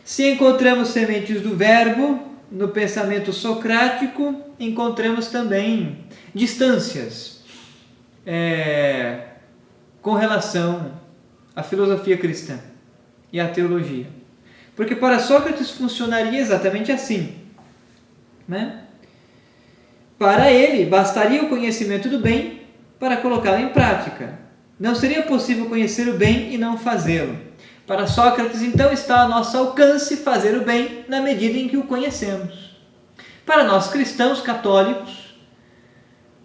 Se encontramos sementes do verbo no pensamento socrático, encontramos também distâncias com relação à filosofia cristã e à teologia. Porque para Sócrates funcionaria exatamente assim. Para ele, bastaria o conhecimento do bem para colocá-lo em prática. Não seria possível conhecer o bem e não fazê-lo. Para Sócrates, então, está ao nosso alcance fazer o bem na medida em que o conhecemos. Para nós cristãos católicos,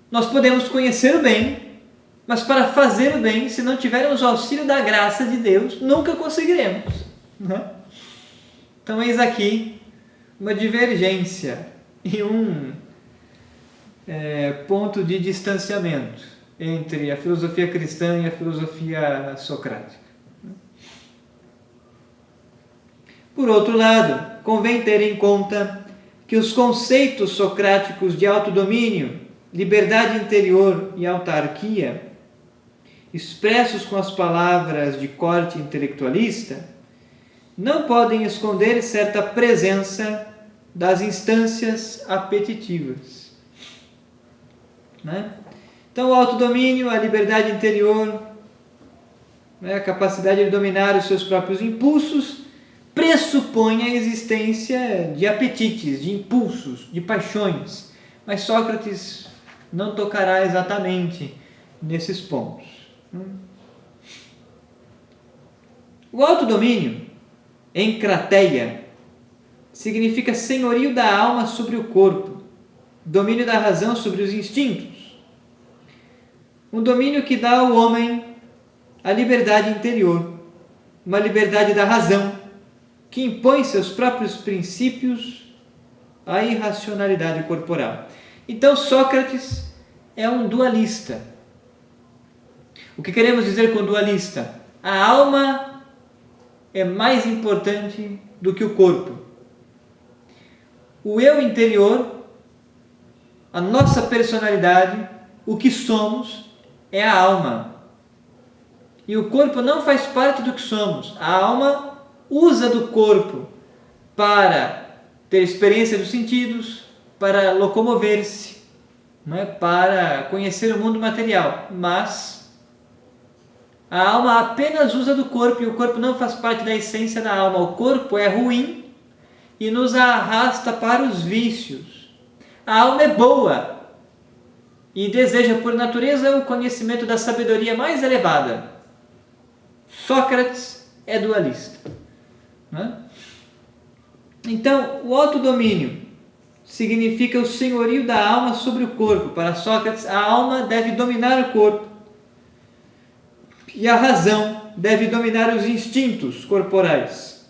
nós podemos conhecer o bem, mas para fazer o bem, se não tivermos o auxílio da graça de Deus, nunca conseguiremos. Então, eis aqui uma divergência e um ponto de distanciamento entre a filosofia cristã e a filosofia socrática. Por outro lado, convém ter em conta que os conceitos socráticos de autodomínio, liberdade interior e autarquia, expressos com as palavras de corte intelectualista, não podem esconder certa presença das instâncias apetitivas. Então, o autodomínio, a liberdade interior, a capacidade de dominar os seus próprios impulsos, pressupõe a existência de apetites, de impulsos, de paixões. Mas Sócrates não tocará exatamente nesses pontos. O autodomínio, em crateia, significa senhorio da alma sobre o corpo, domínio da razão sobre os instintos. Um domínio que dá ao homem a liberdade interior, uma liberdade da razão, que impõe seus próprios princípios à irracionalidade corporal. Então, Sócrates é um dualista. O que queremos dizer com dualista? A alma é mais importante do que o corpo. O eu interior, a nossa personalidade, o que somos, é a alma. E o corpo não faz parte do que somos. A alma usa do corpo para ter experiência dos sentidos, para locomover-se, para conhecer o mundo material. Mas a alma apenas usa do corpo e o corpo não faz parte da essência da alma. O corpo é ruim e nos arrasta para os vícios. A alma é boa e deseja por natureza o conhecimento da sabedoria mais elevada. Sócrates é dualista. Então, o autodomínio significa o senhorio da alma sobre o corpo. Para Sócrates, a alma deve dominar o corpo e a razão deve dominar os instintos corporais,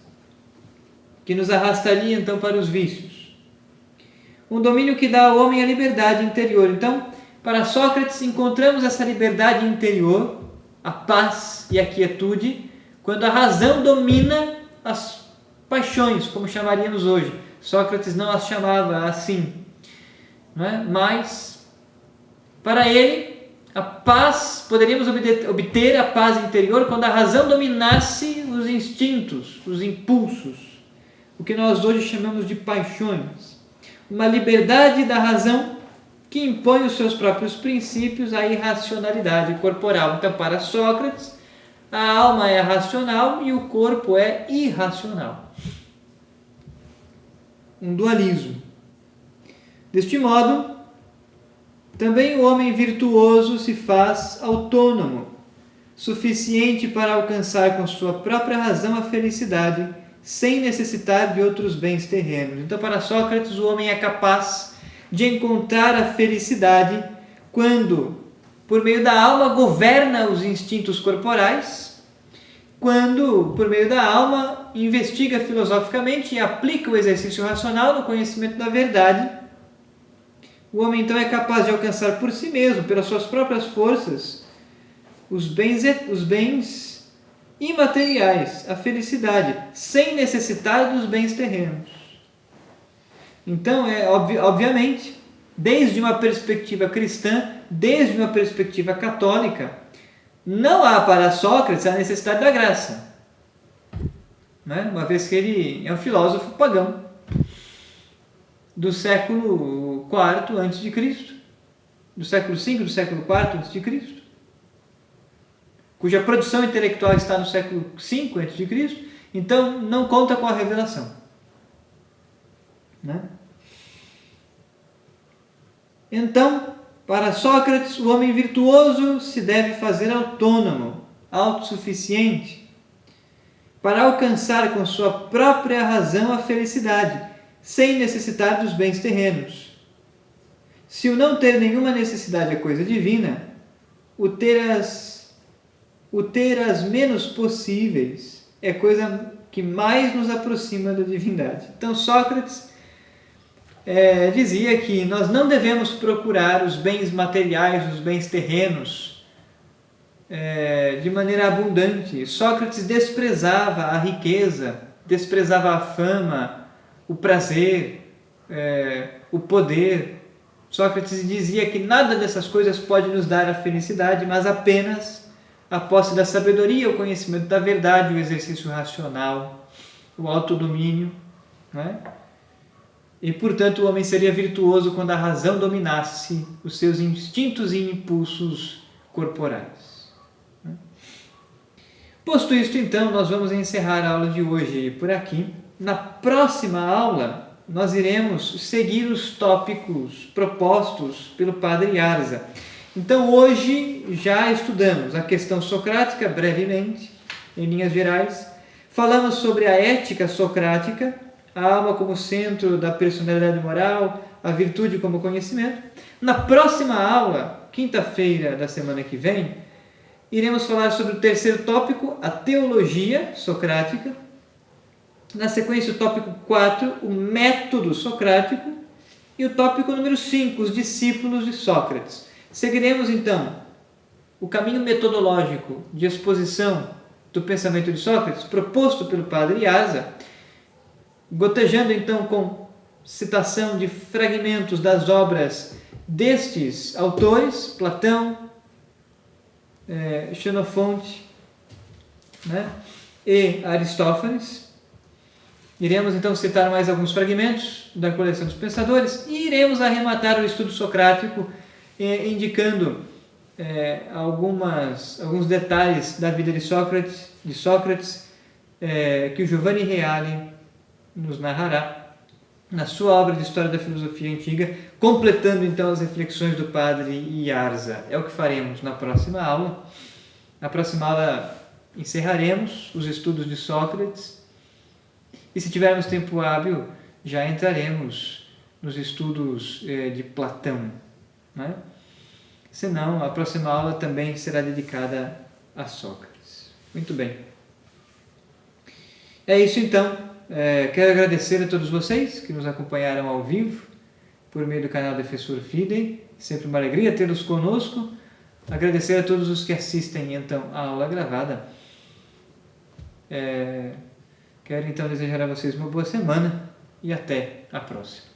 que nos arrastariam então para os vícios. Um domínio que dá ao homem a liberdade interior. Então, para Sócrates, encontramos essa liberdade interior, a paz e a quietude, quando a razão domina as paixões, como chamaríamos hoje. Sócrates não as chamava assim. Mas, para ele, a paz, poderíamos obter a paz interior quando a razão dominasse os instintos, os impulsos, o que nós hoje chamamos de paixões. Uma liberdade da razão que impõe os seus próprios princípios à irracionalidade corporal. Então, para Sócrates, a alma é racional e o corpo é irracional. Um dualismo. Deste modo, também o homem virtuoso se faz autônomo, suficiente para alcançar com sua própria razão a felicidade, sem necessitar de outros bens terrenos. Então, para Sócrates, o homem é capaz de encontrar a felicidade quando, por meio da alma, governa os instintos corporais, quando, por meio da alma, investiga filosoficamente e aplica o exercício racional no conhecimento da verdade. O homem, então, é capaz de alcançar por si mesmo, pelas suas próprias forças, os bens imateriais, a felicidade, sem necessitar dos bens terrenos. Então, obviamente, desde uma perspectiva cristã, desde uma perspectiva católica, não há para Sócrates a necessidade da graça, né? Uma vez que ele é um filósofo pagão do século IV a.C., do século V, do século IV a.C., cuja produção intelectual está no século V a.C., então não conta com a revelação, né? Então, para Sócrates, o homem virtuoso se deve fazer autônomo, autossuficiente, para alcançar com sua própria razão a felicidade, sem necessitar dos bens terrenos. Se o não ter nenhuma necessidade é coisa divina, o ter as menos possíveis é coisa que mais nos aproxima da divindade. Então, Sócrates dizia que nós não devemos procurar os bens materiais, os bens terrenos, de maneira abundante. Sócrates desprezava a riqueza, desprezava a fama, o prazer, o poder. Sócrates dizia que nada dessas coisas pode nos dar a felicidade, mas apenas a posse da sabedoria, o conhecimento da verdade, o exercício racional, o autodomínio, né? E, portanto, o homem seria virtuoso quando a razão dominasse os seus instintos e impulsos corporais. Posto isto, então, nós vamos encerrar a aula de hoje por aqui. Na próxima aula, nós iremos seguir os tópicos propostos pelo Padre Arza. Então, hoje já estudamos a questão socrática brevemente, em linhas gerais. Falamos sobre a ética socrática, a alma como centro da personalidade moral, a virtude como conhecimento. Na próxima aula, quinta-feira da semana que vem, iremos falar sobre o terceiro tópico, a teologia socrática. Na sequência, o tópico 4, o método socrático. E o tópico número 5, os discípulos de Sócrates. Seguiremos, então, o caminho metodológico de exposição do pensamento de Sócrates, proposto pelo Padre Arza, gotejando, então, com citação de fragmentos das obras destes autores, Platão, Xenofonte, né, e Aristófanes. Iremos, então, citar mais alguns fragmentos da coleção dos pensadores e iremos arrematar o estudo socrático, indicando alguns detalhes da vida de Sócrates, que o Giovanni Reale nos narrará na sua obra de História da Filosofia Antiga, completando então as reflexões do Padre Arza. É o que faremos na próxima aula. Na próxima aula encerraremos os estudos de Sócrates e, se tivermos tempo hábil, já entraremos nos estudos de Platão, né? Senão, a próxima aula também será dedicada a Sócrates. Muito bem. É isso então. Quero agradecer a todos vocês que nos acompanharam ao vivo por meio do canal Defensor Fidei. Sempre uma alegria tê-los conosco. Agradecer a todos os que assistem então à aula gravada. Quero então desejar a vocês uma boa semana e até a próxima.